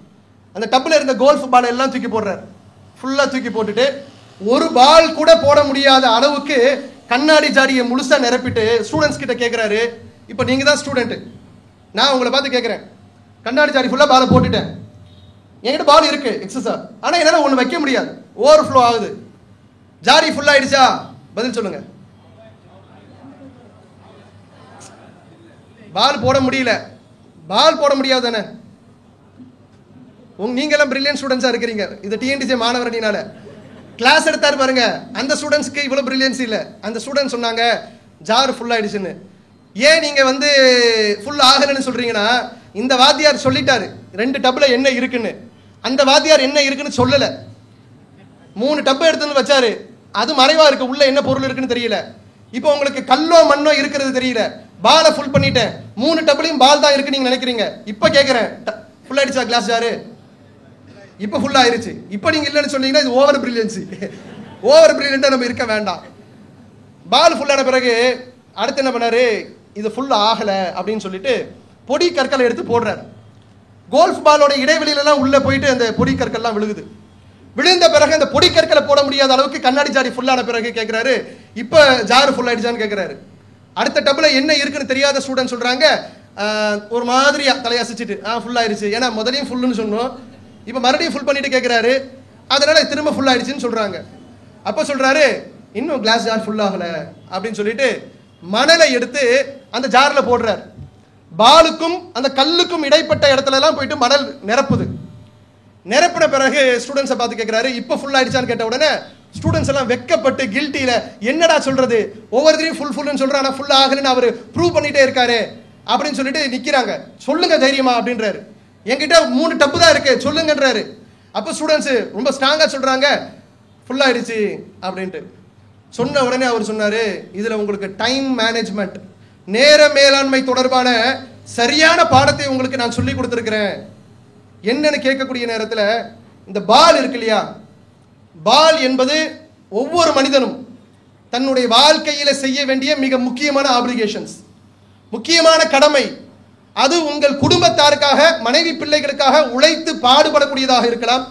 S2: அந்த டப்ல இருந்த கோல்ஃப் பால் எல்லாம் தூக்கி போடுறாரு. ஃபுல்லா தூக்கி போட்டுட்டு ஒரு பால் கூட போட முடியாத அளவுக்கு கண்ணாடி ஜாடியை முழுசா நிரப்பிட்டு ஸ்டூடெண்ட்ஸ் கிட்ட கேட்கிறாரு, இப்போ நீங்க தான் ஸ்டூடெண்ட், நான் உங்களை பார்த்து கேட்கிறேன், கண்ணாடி ஜாடி ஃபுல்லா பாலை போட்டுட்டேன், என்கிட்ட பால் இருக்கு எக்ஸஸா, ஆனா என்னால ஒண்ணு வைக்க முடியாது, ஓவர் ஃப்ளோ ஆகுது, ஜாடி ஃபுல்லா ஆயிடுச்சா? பதில் சொல்லுங்க. பால் போட முடியல, பால் போட முடியாது தானே, நீங்க எல்லாம் பிரில்லியன்ட் ஸ்டூடெண்ட்ஸா இருக்கிறீங்க. இது டிஎன்டிஜே மாணவரணினால கிளாஸ் எடுத்தாரு பாருங்க, அந்த ஸ்டூடெண்ட்ஸ்க்கு இவ்வளவு பிரில்லியன்ஸ் இல்ல. அந்த ஸ்டூடெண்ட் சொன்னாங்க ஜார் ஃபுல் ஆயிடுச்சுன்னு. ஏன் நீங்க ஃபுல் ஆகலன்னு சொல்றீங்கன்னா, இந்த வாத்தியார் சொல்லிட்டாரு 2 டப்ல என்ன இருக்குன்னு. அந்த வாத்தியார் என்ன இருக்குன்னு சொல்லல. 3 டப் எடுத்து வச்சாரு, அது மறைவா இருக்கு, உள்ள என்ன பொருள் இருக்குன்னு தெரியல. இப்போ உங்களுக்கு கல்லோ மண்ணோ இருக்கிறது தெரியல, பாலை ஃபுல் பண்ணிட்டேன், 3 டப்லையும் பால் தான் இருக்கு நீங்க நினைக்கிறீங்க. இப்ப கேக்குறேன், ஃபுல் ஆயிடுச்சா கிளாஸ் ஜாரு? இப்ப ஃபுல் ஆயிருச்சு. இப்ப நீங்க இல்லைன்னு சொன்னீங்கன்னா இது ஓவர் பிரில்லியன்சி. ஓவர் பிரில்லியண்டா நம்ம இருக்க வேண்டாம். பால் ஃபுல்லான பிறகு அடுத்து என்ன பண்ணாரு, இது ஃபுல் ஆகல அப்படின்னு சொல்லிட்டு பொடி கற்களை எடுத்து போடுறாரு. கோல்ஃப் பாலோட இடைவெளியில எல்லாம் உள்ள போயிட்டு அந்த பொடி கற்கள்லாம் விழுகுது. விழுந்த பிறகு அந்த பொடி கற்களை போட முடியாத அளவுக்கு கண்ணாடி ஜாடி ஃபுல்லான பிறகு கேட்கிறாரு, இப்ப ஜாரு ஃபுல் ஆயிடுச்சான்னு கேட்கிறாரு. அடுத்த டப்ல என்ன இருக்குன்னு தெரியாத ஸ்டூடெண்ட் சொல்றாங்க, ஒரு மாதிரியா தலையசிச்சுட்டு ஃபுல் ஆயிடுச்சு. ஏன்னா முதலையும் ஃபுல்லுன்னு சொன்னோம், இப்ப மறுபடியும் ஃபுல் பண்ணிட்டு கேட்கிறாரு, அதனால திரும்ப ஃபுல் ஆயிடுச்சுன்னு சொல்றாங்க. அப்ப சொல்றாரு, இன்னும் கிளாஸ் ஜார் ஃபுல் ஆகல அப்படின்னு சொல்லிட்டு மணலை எடுத்து அந்த ஜார்ல போடுறாரு. பாலுக்கும் அந்த கல்லுக்கும் இடைப்பட்ட இடத்துல எல்லாம் போயிட்டு மணல் நிரப்புது. நிரப்பின பிறகு ஸ்டூடெண்ட்ஸை பார்த்து கேட்கிறாரு, இப்ப ஃபுல் ஆயிடுச்சான்னு கேட்ட உடனே ஸ்டூடெண்ட்ஸ் எல்லாம் வெக்கப்பட்டு கில்ட்டில, என்னடா சொல்றது, ஒவ்வொருத்தரையும் ஃபுல் ஃபுல்னு சொல்றான், ஆனா ஃபுல் ஆகலன்னு அவர் ப்ரூவ் பண்ணிட்டே இருக்காரு அப்படின்னு சொல்லிட்டு நிக்கிறாங்க. சொல்லுங்க தைரியமா அப்படின்றாரு. என்கிட்ட 3 டப்பு தான் இருக்கு சொல்லுங்கன்றாரு. அப்ப ஸ்டூடெண்ட்ஸ் ரொம்ப ஸ்ட்ராங்கா சொல்றாங்க, ஃபுல் ஆயிடுச்சு அப்படின்ட்டு. சொன்ன உடனே அவர் சொன்னாரு, இதுல உங்களுக்கு டைம் மேனேஜ்மெண்ட், நேர மேலாண்மை தொடர்பான சரியான பாடத்தை உங்களுக்கு நான் சொல்லி கொடுத்திருக்கிறேன். என்னன்னு கேட்கக்கூடிய நேரத்தில், இந்த பால் இருக்கு இல்லையா, பால் என்பது ஒவ்வொரு மனிதனும் தன்னுடைய வாழ்க்கையில செய்ய வேண்டிய மிக முக்கியமான ஆப்ளிகேஷன்ஸ், முக்கியமான கடமை. அது உங்கள் குடும்பத்தாருக்காக, மனைவி பிள்ளைகளுக்காக உழைத்து பாடுபடக்கூடியதாக இருக்கலாம்,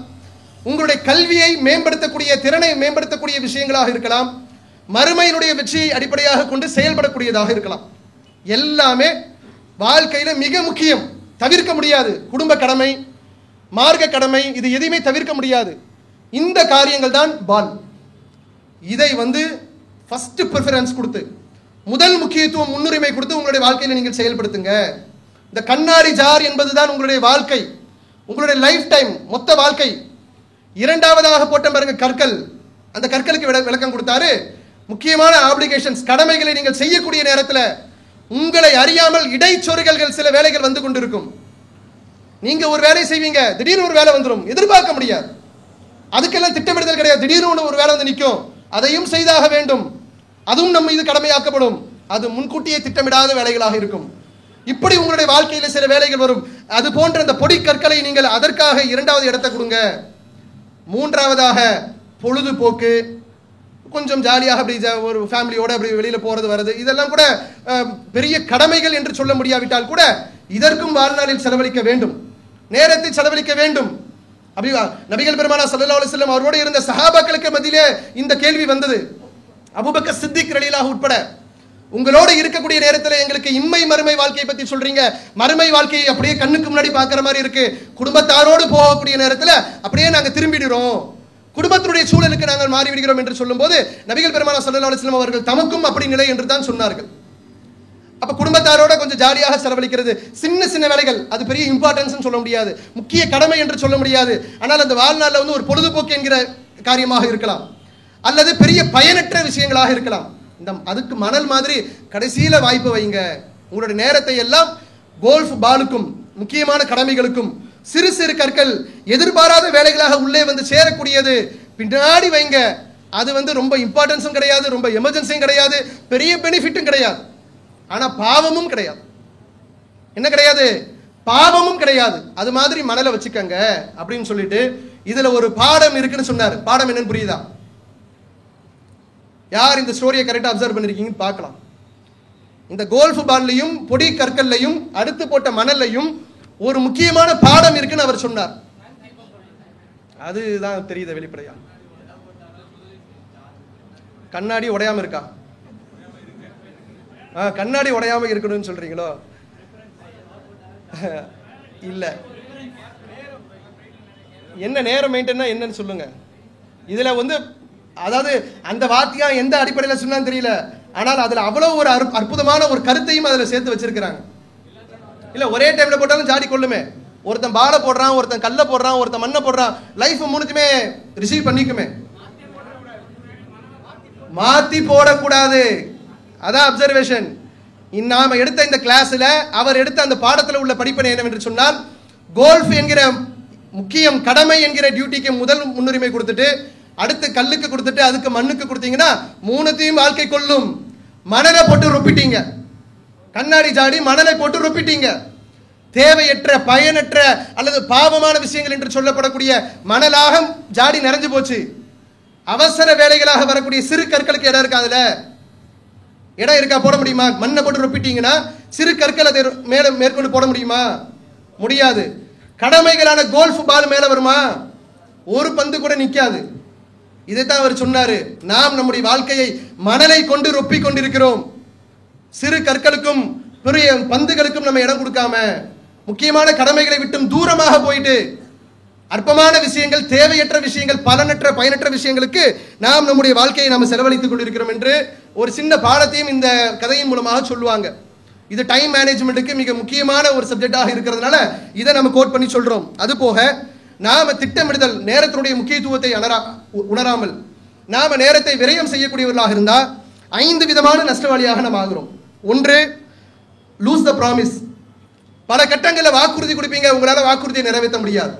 S2: உங்களுடைய கல்வியை மேம்படுத்தக்கூடிய, திறனை மேம்படுத்தக்கூடிய விஷயங்களாக இருக்கலாம், மறுமையினுடைய வெற்றியை அடிப்படையாக கொண்டு செயல்படக்கூடியதாக இருக்கலாம். எல்லாமே வாழ்க்கையில மிக முக்கியம், தவிர்க்க முடியாது. குடும்ப கடமை, மார்க்க கடமை, இது எதையுமே தவிர்க்க முடியாது. இந்த காரியங்கள் தான் பால். இதை ஃபர்ஸ்ட் ப்ரிஃபரன்ஸ் கொடுத்து, முதல் முக்கியத்துவம், முன்னுரிமை கொடுத்து உங்களுடைய வாழ்க்கையில நீங்கள் செயல்படுத்துங்க. இந்த கண்ணாடி ஜார் என்பதுதான் உங்களுடைய வாழ்க்கை, உங்களுடைய லைஃப் டைம், மொத்த வாழ்க்கை. இரண்டாவதாக போட்ட பாருங்க கற்கள், அந்த கற்களுக்கு விளக்கம் கொடுத்தாரு. முக்கியமான ஆப்ளிகேஷன்ஸ், கடமைகளை நீங்கள் செய்யக்கூடிய நேரத்தில் உங்களை அறியாமல் இடைச்சொருகல்கள் சில வேலைகள் வந்து கொண்டிருக்கும். நீங்க ஒரு வேலை செய்வீங்க, திடீர்னு ஒரு வேலை வந்துடும், எதிர்பார்க்க முடியாது. அதுக்கெல்லாம் திட்டமிடுதல் கிடையாது, திடீர்னு ஒரு வேலை வந்து நிற்கும், அதையும் செய்தாக வேண்டும், அதுவும் நம்ம இது கடமையாக்கப்படும். அது முன்கூட்டியே திட்டமிடாத வேலைகளாக இருக்கும். இப்படி உங்களுடைய வாழ்க்கையில சில வேலைகள் வரும். அது போன்ற அந்த பொடி கற்களை நீங்கள் அதற்காக இரண்டாவது இடத்தை கொடுங்க. மூன்றாவதாக பொழுதுபோக்கு, கொஞ்சம் ஜாலியாக அப்படி ஒரு ஃபேமிலியோட அப்படி வெளியில போறது வருது, இதெல்லாம் கூட பெரிய கடமைகள் என்று சொல்ல முடியாவிட்டால் கூட இதற்கும் வாழ்நாளில் செலவழிக்க வேண்டும், நேரத்தை செலவழிக்க வேண்டும். அப்படி நபிகள் பெருமானா ஸல்லல்லாஹு அலைஹி வஸல்லம் அவரோடு இருந்த சஹாபாக்களுக்கு மத்தியிலே இந்த கேள்வி வந்தது. அபூபக்கர் சித்திக் ரலியல்லாஹு உட்பட, உங்களோட இருக்கக்கூடிய நேரத்தில் எங்களுக்கு இம்மை மறுமை வாழ்க்கையை பத்தி சொல்றீங்க, மறுமை வாழ்க்கையை அப்படியே கண்ணுக்கு முன்னாடி பார்க்கிற மாதிரி இருக்கு, குடும்பத்தாரோடு போகக்கூடிய நேரத்தில் அப்படியே நாங்க திரும்பிடுறோம், குடும்பத்தினுடைய சூழலுக்கு நாங்கள் மாறிவிடுகிறோம் என்று சொல்லும்போது நபிகள் பெருமானா ஸல்லல்லாஹு அலைஹி வஸல்லம் அவர்கள் தமக்கும் அப்படி நிலை என்று தான் சொன்னார்கள். அப்ப குடும்பத்தாரோட கொஞ்சம் ஜாலியாக செலவழிக்கிறது, சின்ன சின்ன வேலைகள், அது பெரிய இம்பார்ட்டன்ஸ் சொல்ல முடியாது, முக்கிய கடமை என்று சொல்ல முடியாது. ஆனால் அந்த வாழ்நாளில் ஒரு பொழுதுபோக்கு என்கிற காரியமாக இருக்கலாம், அல்லது பெரிய பயனற்ற விஷயங்களாக இருக்கலாம். இந்த அதுக்கு மணல் மாதிரி கடைசியில வாய்ப்பு வைங்க. உங்களுடைய நேரத்தை எல்லாம் கோல்ஃப் பாலுக்கும், முக்கியமான கடமைகளுக்கும், சிறு சிறு கற்கள், எதிர்பாராத வேலைகளாக உள்ளே வந்து சேரக்கூடியது பின்னாடி வைங்க. அது ரொம்ப இம்பார்ட்டன்ஸும் கிடையாது, ரொம்ப எமர்ஜென்சியும் கிடையாது, பெரிய பெனிஃபிட்டும் கிடையாது, ஆனா பாவமும் கிடையாது. என்ன கிடையாது? பாவமும் கிடையாது. அது மாதிரி மணலை வச்சுக்கங்க அப்படின்னு சொல்லிட்டு இதுல ஒரு பாடம் இருக்குன்னு சொன்னார். பாடம் என்னன்னு புரியுதா? யார் இந்த ஸ்டோரியை கரெக்டா அப்சர்வ் பண்ணிருக்கீங்கன்னு பார்க்கலாம். இந்த கோல்ஃப் பால்லையும் பொடி கற்கள்லையும் அடுத்து போட்ட மணல்லையும் ஒரு முக்கியமான பாடம் இருக்குன்னு அவர் சொன்னார். அதுதான் தெரியுது வெளிப்படையா. கண்ணாடி உடையாம இருக்கா? கண்ணாடி உடையாம இருக்கணும்னு சொல்றீங்களோ? இல்ல, என்ன நேரம் மெயின்டைன் என்னன்னு சொல்லுங்க. இதுல அதாவது அந்த வாத்தியா எந்த அடிப்படையில் சொன்னான்னு தெரியல, ஆனால் அதுல அவ்வளவு ஒரு அற்புதமான ஒரு கருத்தையும் அதுல சேர்த்து வச்சிருக்கிறாங்க. இல்ல ஒரே டைம்ல போட்டாலும் ஜாடி கொள்ளுமே, ஒருத்தன் பாலை போடுறான், ஒருத்தன் கல்லை போடுறான், ஒருத்தன் மண்ணை போடுறான். லைஃப் மூணுத்துமே ரிசீவ் பண்ணிக்குமே, மாத்தி போடக்கூடாது. அதான் அப்சர்வேஷன். நாம எடுத்த இந்த கிளாஸ்ல அவர் எடுத்த அந்த பாடத்தில் உள்ள படிப்பனை என்னவென்று சொன்னால், கோல்ஃப் என்கிற முக்கியம் கடமை என்கிற டியூட்டிக்கு முதல் முன்னுரிமை கொடுத்துட்டு, அடுத்து கல்லுக்கு கொடுத்துட்டு, அதுக்கு மண்ணுக்கு கொடுத்தீங்கன்னா மூணுத்தையும் வாழ்க்கை கொள்ளும். மணலை போட்டு ரொப்பிட்டீங்க, கண்ணாடி ஜாடி மணலை போட்டு ரொப்பிட்டீங்க. தேவையற்ற பயனற்ற அல்லது பாவமான விஷயங்கள் என்று சொல்லப்படக்கூடிய மணலாக ஜாடி நிறைஞ்சு போச்சு. அவசர வேலைகளாக வரக்கூடிய சிறு கற்களுக்கு இடம் இருக்கா? அதுல இடம் இருக்கா? போட முடியுமா? மண்ணை போட்டு ரொப்பிட்டீங்கன்னா சிறு கற்களை மேற்கொண்டு போட முடியுமா? முடியாது. கடமைகளான கோல்ஃப் பால் மேல வருமா? ஒரு பந்து கூட நிக்காது. இதைத்தான் அவர் சொன்னாரு, நாம் நம்முடைய வாழ்க்கையை மணலை கொண்டு ரொப்பி கொண்டிருக்கிறோம். சிறு கற்களுக்கும் பெரிய பந்துகளுக்கும் நம்ம இடம் கொடுக்காம, முக்கியமான கடமைகளை விட்டும் தூரமாக போயிட்டு அற்பமான விஷயங்கள், தேவையற்ற விஷயங்கள், பலனற்ற பயனற்ற விஷயங்களுக்கு நாம் நம்முடைய வாழ்க்கையை நாம் செலவழித்துக் கொண்டிருக்கிறோம் என்று ஒரு சின்ன பாடத்தையும் இந்த கதையின் மூலமாக சொல்லுவாங்க. இது டைம் மேனேஜ்மெண்ட்டுக்கு மிக முக்கியமான ஒரு சப்ஜெக்டாக இருக்கிறதுனால இதை நம்ம கோட் பண்ணி சொல்றோம். அது போக நாம திட்டமிடுதல், நேரத்தினுடைய முக்கியத்துவத்தை உணராமல் நாம நேரத்தை விரயம் செய்யக்கூடியவர்களாக இருந்தால் 5 விதமான நஷ்டவாளியாக நாம் ஆகிறோம். ஒன்று, லூஸ் த ப்ராமிஸ். பல கட்டங்களில் வாக்குறுதி கொடுப்பீங்க, உங்களால் வாக்குறுதியை நிறைவேற்ற முடியாது.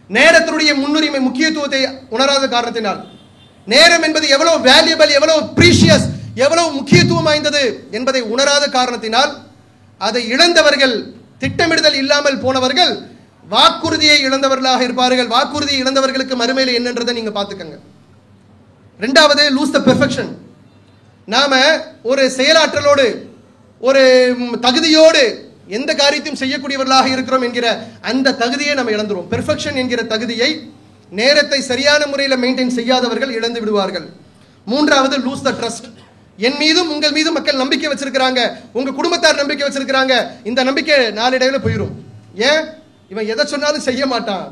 S2: நேரத்தினுடைய முன்னுரிமை முக்கியத்துவத்தை உணராத காரணத்தினால், நேரம் என்பது எவ்வளவு வேல்யூபிள், எவ்வளவு ப்ரீஷியஸ், எவ்வளவு முக்கியத்துவம் வாய்ந்தது என்பதை உணராத காரணத்தினால் அதை இழந்தவர்கள், திட்டமிடுதல் இல்லாமல் போனவர்கள் வாக்குறுதியை இழந்தவர்களாக இருப்பார்கள். வாக்குறுதியை இழந்தவர்களுக்கு மறுமையில் என்னன்றதை நீங்க பார்த்துக்கங்க. ரெண்டாவது, லூஸ் த பெர்ஃபெக்ஷன். நாம ஒரு செயலாற்றலோடு, ஒரு தகுதியோடு எந்த காரியத்தையும் செய்யக்கூடியவர்களாக இருக்கிறோம் என்கிற அந்த தகுதியை நம்ம இழந்துரும். பெர்ஃபெக்ஷன் என்கிற தகுதியை, நேரத்தை சரியான முறையில் மெயின்டைன் செய்யாதவர்கள் இழந்து விடுவார்கள். மூன்றாவது, லூஸ் த ட்ரஸ்ட். என் மீதும் உங்கள் மீதும் மக்கள் நம்பிக்கை வச்சிருக்கிறாங்க, உங்க குடும்பத்தார் நம்பிக்கை வச்சிருக்கிறாங்க. இந்த நம்பிக்கை நாளடைவில் போயிடும். ஏன்? இவன் எதை சொன்னாலும் செய்ய மாட்டான்,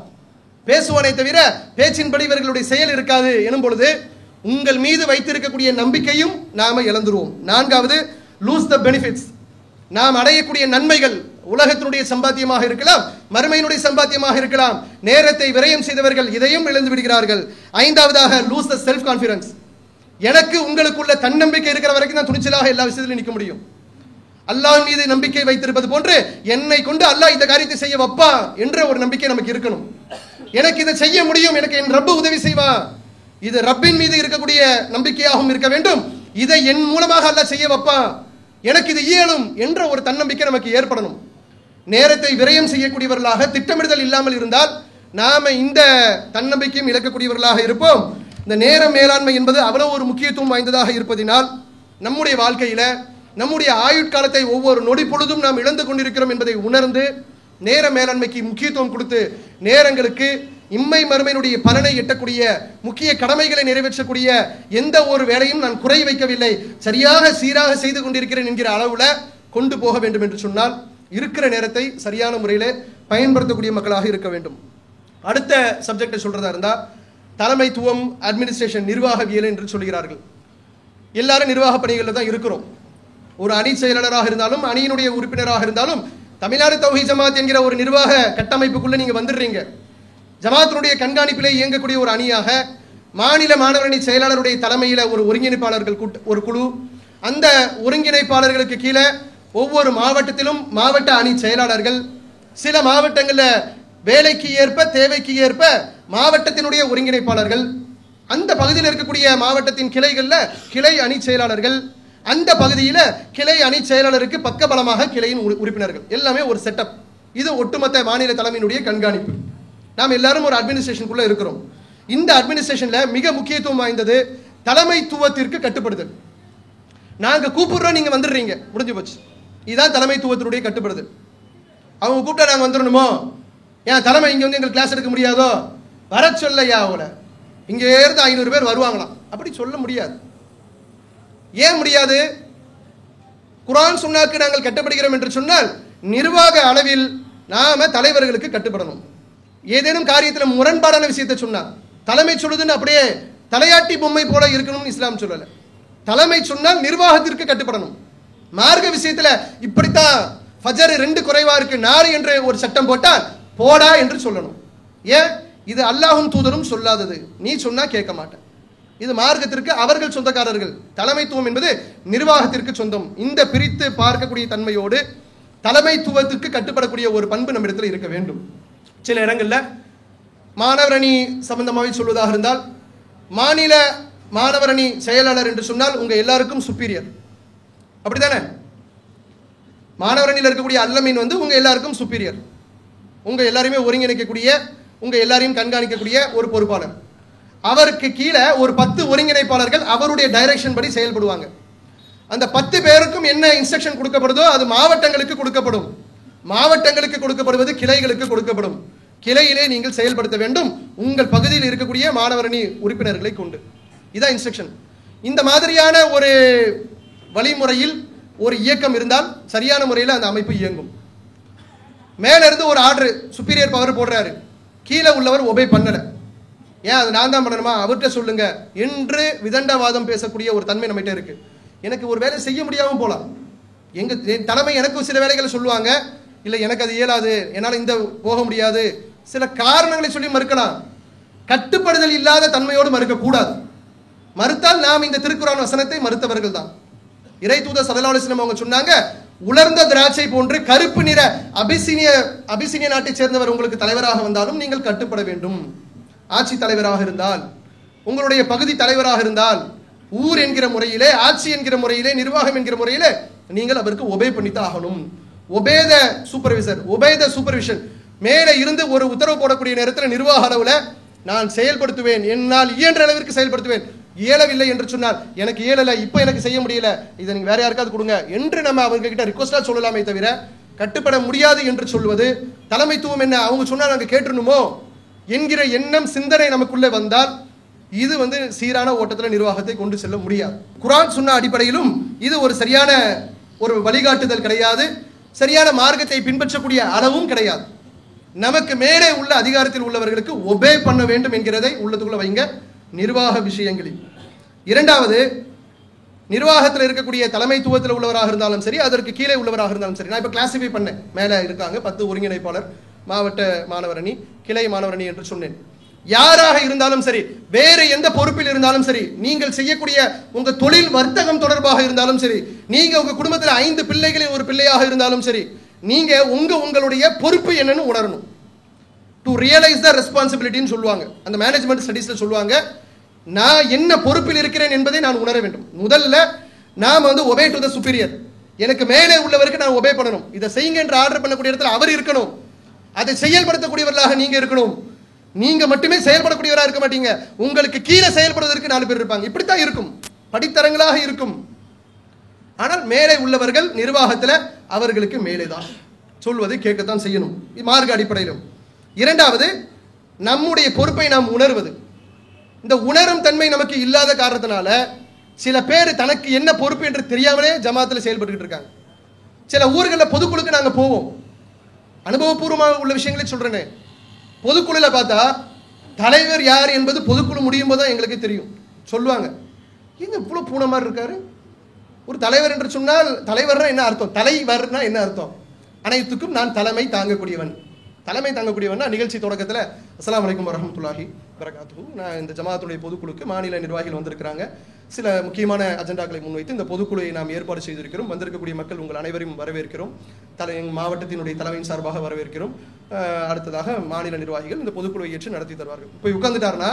S2: பேசுவானே தவிர பேச்சின்படி இவர்களுடைய செயல் இருக்காது எனும் பொழுது உங்கள் மீது வைத்திருக்கக்கூடிய நம்பிக்கையும் நாம இழந்துருவோம். நான்காவது, லூஸ் த பெனிஃபிட்ஸ். நாம் அடையக்கூடிய நன்மைகள் உலகத்தினுடைய சம்பாத்தியமாக இருக்கலாம், மறுமையினுடைய சம்பாத்தியமாக இருக்கலாம். நேரத்தை விரயம் செய்தவர்கள் இதையும் இழந்து விடுகிறார்கள். ஐந்தாவதாக, லூஸ் த செல்ஃப் கான்ஃபிடன்ஸ். எனக்கு உங்களுக்குள்ள தன்னம்பிக்கை இருக்கிற வரைக்கும் தான் துணிச்சலாக எல்லா விஷயத்திலும் நிற்க முடியும். அல்லாஹ் மீது நம்பிக்கை வைத்திருப்பது போன்று என்னை கொண்டு அல்லாஹ் இந்த காரியத்தை செய்ய வைப்பா என்ற ஒரு நம்பிக்கை நமக்கு இருக்கணும். எனக்கு இதை செய்ய முடியும், எனக்கு என் ரப்பு உதவி செய்வா, இது ரப்பின் மீது இருக்கக்கூடிய நம்பிக்கையாகவும் இருக்க வேண்டும். இதை என் மூலமாக அல்லாஹ் செய்ய வைப்பா, எனக்கு இது இயலும் என்ற ஒரு தன்னம்பிக்கை நமக்கு ஏற்படணும். நேரத்தை விரயம் செய்யக்கூடியவர்களாக, திட்டமிடுதல் இல்லாமல் இருந்தால் நாம இந்த தன்னம்பிக்கையும் இழக்கக்கூடியவர்களாக இருப்போம். இந்த நேர மேலாண்மை என்பது அவ்வளவு ஒரு முக்கியத்துவம் வாய்ந்ததாக இருப்பதினால் நம்முடைய வாழ்க்கையில நம்முடைய ஆயுட்காலத்தை ஒவ்வொரு நொடி பொழுதும் நாம் இழந்து கொண்டிருக்கிறோம் என்பதை உணர்ந்து நேர மேலாண்மைக்கு முக்கியத்துவம் கொடுத்து, நேரங்களுக்கு இம்மை மறுமையினுடைய பலனை எட்டக்கூடிய முக்கிய கடமைகளை நிறைவேற்றக்கூடிய எந்த ஒரு வேலையும் நான் குறை வைக்கவில்லை, சரியாக சீராக செய்து கொண்டிருக்கிறேன் என்கிற அளவுல கொண்டு போக வேண்டும் என்று சொன்னால் இருக்கிற நேரத்தை சரியான முறையில் பயன்படுத்தக்கூடிய மக்களாக இருக்க வேண்டும். அடுத்த சப்ஜெக்டை சொல்றதா இருந்தா, தலைமைத்துவம், அட்மினிஸ்ட்ரேஷன், நிர்வாகவியல் என்று சொல்கிறார்கள். எல்லாரும் நிர்வாக பணிகளில் தான் இருக்கிறோம். ஒரு அணி செயலாளராக இருந்தாலும், அணியினுடைய உறுப்பினராக இருந்தாலும், தமிழ்நாடு தௌஹீத் ஜமாத் என்கிற ஒரு நிர்வாக கட்டமைப்புக்குள்ள நீங்க வந்துடுறீங்க. ஜமாத்தினுடைய கண்காணிப்பிலே இயங்கக்கூடிய ஒரு அணியாக மாநில மாணவரணி செயலாளருடைய தலைமையில் ஒரு ஒருங்கிணைப்பாளர்கள் ஒரு குழு, அந்த ஒருங்கிணைப்பாளர்களுக்கு கீழே ஒவ்வொரு மாவட்டத்திலும் மாவட்ட அணி செயலாளர்கள், சில மாவட்டங்களில் வேலைக்கு ஏற்ப தேவைக்கு ஏற்ப மாவட்டத்தினுடைய ஒருங்கிணைப்பாளர்கள், அந்த பகுதியில் இருக்கக்கூடிய மாவட்டத்தின் கிளைகளில் கிளை அணி செயலாளர்கள், அந்த பகுதியில் கிளை அணி செயலாளருக்கு பக்கபலமாக கிளையின் உறுப்பினர்கள், எல்லாமே ஒரு செட்டப். இது ஒட்டுமொத்த மாநில தலைமையினுடைய கண்காணிப்பு. நாம் எல்லாரும் ஒரு அட்மினிஸ்ட்ரேஷனுக்குள்ள இருக்கிறோம். இந்த அட்மினிஸ்ட்ரேஷன்ல மிக முக்கியத்துவம் வாய்ந்தது தலைமைத்துவத்திற்கு கட்டுப்படுதல். நாங்க கூப்பிடுறோம், நீங்க வந்துடுறீங்க, முடிஞ்சு போச்சு. இதுதான் தலைமைத்துவத்தினுடைய கட்டுப்படுதல். அவங்க கூப்பிட்டா நாங்க வந்துடணுமோ? ஏன் தலைமை இங்க வந்து எங்களுக்கு கிளாஸ் எடுக்க முடியாதோ? வர சொல்லையா அவங்கள, இங்க இருந்து 500 பேர் வருவாங்களாம், அப்படி சொல்ல முடியாது. ஏன் முடியாது? குர்ஆன் சுன்னாக்கு நாங்கள் கட்டுப்படுகிறோம் என்று சொன்னால் நிர்வாக அளவில் நாம தலைவர்களுக்கு கட்டுப்படணும். ஏதேனும் காரியத்தில் முரண்பாடான விஷயத்தை சொன்னா தலைமை சொல்லுதுன்னு அப்படியே தலையாட்டி பொம்மை போல இருக்கணும்னு இஸ்லாம் சொல்லல. தலைமை சொன்னால் நிர்வாகத்திற்கு கட்டுப்படணும். மார்க்க விஷயத்துல இப்படித்தான் ஃபஜர் 2 குறைவா இருக்கு 4 என்று ஒரு சட்டம் போட்டால் போடா என்று சொல்லணும். ஏன்? இது அல்லாஹ்வும் தூதரும் சொல்லாதது, நீ சொன்னா கேட்க மாட்டேன். இது மார்க்கத்திற்கு அவர்கள் சொந்தக்காரர்கள். தலைமைத்துவம் என்பது நிர்வாகத்திற்கு சொந்தம். இந்த பிரித்து பார்க்கக்கூடிய தன்மையோடு தலைமைத்துவத்திற்கு கட்டுப்படக்கூடிய ஒரு பண்பு நம்மிடத்தில் இருக்க வேண்டும். சில இடங்கள்ல மாணவர் அணி சம்பந்தமாக சொல்வதாக இருந்தால், மாநில மாணவர் அணி செயலாளர் என்று சொன்னால் உங்க எல்லாருக்கும் சுப்பீரியர், அப்படித்தானே? மாணவர் அணியில் இருக்கக்கூடிய அல்லமீன் உங்க எல்லாருக்கும் சுப்பீரியர், உங்க எல்லாரையுமே ஒருங்கிணைக்கக்கூடிய, உங்க எல்லாரையும் கண்காணிக்கக்கூடிய ஒரு பொறுப்பாளர். அவருக்கு கீழே ஒரு 10 ஒருங்கிணைப்பாளர்கள் அவருடைய டைரக்ஷன் படி செயல்படுவாங்க. அந்த 10 பேருக்கும் என்ன இன்ஸ்ட்ரக்ஷன் கொடுக்கப்படுதோ அது மாவட்டங்களுக்கு கொடுக்கப்படும். மாவட்டங்களுக்கு கொடுக்கப்படுவது கிளைகளுக்கு கொடுக்கப்படும். கிளையிலே நீங்கள் செயல்படுத்த வேண்டும் உங்கள் பகுதியில் இருக்கக்கூடிய மாணவர் அணி உறுப்பினர்களை கொண்டு. இதான் இன்ஸ்ட்ரக்ஷன். இந்த மாதிரியான ஒரு வழிமுறையில் ஒரு இயக்கம் இருந்தால் சரியான முறையில் அந்த அமைப்பு இயங்கும். மேல இருந்து ஒரு ஆர்டர் சுப்பீரியர் பவர் போடுறாரு, கீழே உள்ளவர் ஒபே பண்ணல, ஏன் அது நான் தான் பண்ணணுமா, அவர்கிட்ட சொல்லுங்க என்று விதண்டவாதம் பேசக்கூடிய ஒரு தன்மை நம்மகிட்ட இருக்கு. எனக்கு ஒரு வேலை செய்ய முடியாமல் போலாம், எங்க தலைமை எனக்கு சில வேலைகளை சொல்லுவாங்க, இல்லை எனக்கு அது இயலாது, என்னால் இந்த போக முடியாது, சில காரணங்களை சொல்லி மறுக்கலாம். கட்டுப்படுதல் இல்லாத தன்மையோடு மறுக்கக்கூடாது. மறுத்தால் நாம் இந்த திருக்குர்ஆன் வசனத்தை மறுத்தவர்கள் தான். இறை தூதர் ஸல்லல்லாஹு அலைஹி வஸல்லம் அவங்க சொன்னாங்க, உலர்ந்த திராட்சை போன்று கருப்பு நிற அபிசீனிய நாட்டைச் சேர்ந்தவர் உங்களுக்கு தலைவராக வந்தாலும் நீங்கள் கட்டுப்பட வேண்டும். ஆட்சி தலைவராக இருந்தால், உங்களுடைய பகுதி தலைவராக இருந்தால், ஊர் என்கிற முறையிலே, ஆட்சி என்கிற முறையிலே, நிர்வாகம் என்கிற முறையிலே நீங்கள் அவருக்கு ஒபே பண்ணித்தான் ஆகணும். ஒபே த சூப்பர்வைசர், ஒபே த சூப்பர்விஷன். மேலே இருந்து ஒரு உத்தரவு போடக்கூடிய நேரத்தில் நிர்வாக அளவில் நான் செயல்படுத்துவேன், என்னால் இயன்ற அளவிற்கு செயல்படுத்துவேன். இயலவில்லை என்று சொன்னால் எனக்கு இயலலை, இப்போ எனக்கு செய்ய முடியல, இதை நீங்க வேற யாருக்காவது கொடுங்க என்று நம்ம அவங்க கிட்ட ரிக்வஸ்டா சொல்லலாமே தவிர கட்டுப்பட முடியாது என்று சொல்வது தலைமைத்துவம் என்ன, அவங்க சொன்னா நாங்க கேட்டுருணுமோ என்கிற எண்ணம் சிந்தனை நமக்குள்ளே வந்தால் இது சீரான ஓட்டத்தில் நிர்வாகத்தை கொண்டு செல்ல முடியாது. குர்ஆன் சொன்ன அடிப்படையிலும் இது ஒரு சரியான ஒரு வழிகாட்டுதல் கிடையாது, சரியான மார்க்கத்தை பின்பற்றக்கூடிய அளவும் கிடையாது. நமக்கு மேலே உள்ள அதிகாரத்தில் உள்ளவர்களுக்கு ஒபே பண்ண வேண்டும் என்கிறதை உள்ளத்துக்குள்ள வைங்க நிர்வாக விஷயங்களில். இரண்டாவது, நிர்வாகத்தில் இருக்கக்கூடிய தலைமைத்துவத்தில் உள்ளவராக இருந்தாலும் சரி, அதற்கு கீழே உள்ளவராக இருந்தாலும் சரி, நான் இப்போ கிளாசிஃபை பண்ணேன். மேலே இருக்காங்க 10 ஒருங்கிணைப்பாளர், மாவட்ட மாணவர் அணி, கிளை மாணவர் அணி என்று சொன்னேன். யாராக இருந்தாலும் சரி, வேறு எந்த பொறுப்பில் இருந்தாலும் சரி, நீங்கள் செய்யக்கூடிய உங்க தொழில் வர்த்தகம் தொடர்பாக இருந்தாலும் சரி, நீங்க உங்க குடும்பத்தில் 5 பிள்ளைகளில் ஒரு பிள்ளையாக இருந்தாலும் சரி, நீங்க உங்களுடைய பொறுப்பு என்னன்னு உணரணும். டு ரியலைஸ் த ரெஸ்பான்சிபிலிட்டின்னு சொல்லுவாங்க, அந்த மேனேஜ்மெண்ட் ஸ்டடீஸ்ல சொல்லுவாங்க. நான் என்ன பொறுப்பில் இருக்கிறேன் என்பதை நான் உணர வேண்டும். முதல்ல நாம் ஒபே டு த சுப்பீரியர், எனக்கு மேலே உள்ளவருக்கு நான் ஒபே பண்ணணும். இதை செய்யுங்க என்று ஆர்டர் பண்ணக்கூடிய இடத்துல அவர் இருக்கணும், அதை செயல்படுத்தக்கூடியவர்களாக நீங்க இருக்கணும். நீங்க மட்டுமே செயல்படக்கூடியவராக இருக்க மாட்டீங்க, உங்களுக்கு கீழே செயல்படுவதற்கு 4 பேர் இருப்பாங்க. இப்படித்தான் இருக்கும், படித்தரங்களாக இருக்கும். ஆனால் மேலே உள்ளவர்கள் நிர்வாகத்தில் அவர்களுக்கு மேலே தான் சொல்வதை கேட்கத்தான் செய்யணும், மார்க்க அடிப்படையிலும். இரண்டாவது, நம்முடைய பொறுப்பை நாம் உணர்வது. இந்த உணரும் தன்மை நமக்கு இல்லாத காரணத்தினால சில பேர் தனக்கு என்ன பொறுப்பு என்று தெரியாமலே ஜமாத்தில் செயல்பட்டு இருக்காங்க. சில ஊர்களில் பொதுக்குழுக்கு நாங்கள் போவோம், அனுபவபூர்வமாக உள்ள விஷயங்களே சொல்றேனே. பொதுக்குழுல பார்த்தா தலைவர் யார் என்பது பொதுக்குழு முடியும் போது தான் எங்களுக்கு தெரியும். சொல்லுவாங்க, எங்க இவ்வளவு பூனை மாதிரி இருக்காரு. ஒரு தலைவர் என்று சொன்னால் தலைவர்னா என்ன அர்த்தம், தலைவர்னா என்ன அர்த்தம்? அனைத்துக்கும் நான் தலைமை தாங்கக்கூடியவன். தலைமை தாங்கக்கூடியவன் நிகழ்ச்சி தொடக்கத்தில் அஸ்ஸலாமு அலைக்கும் வரஹ்மத்துல்லாஹி வரகாத்துஹு, நான் இந்த ஜமாத்துடைய பொதுக்குழுக்கு மாநில நிர்வாகிகள் வந்திருக்கிறாங்க, சில முக்கியமான அஜெண்டாக்களை முன்வைத்து இந்த பொதுக்குழுவை நாம் ஏற்பாடு செய்திருக்கிறோம். வந்திருக்கக்கூடிய மக்கள் உங்கள் அனைவரையும் வரவேற்கிறோம். மாவட்டத்தினுடைய தலைமையின் சார்பாக வரவேற்கிறோம். அடுத்ததாக மாநில நிர்வாகிகள் இந்த பொதுக்குழுவை ஏற்று நடத்தி தருவார்கள். இப்போ உட்கார்ந்துட்டாருன்னா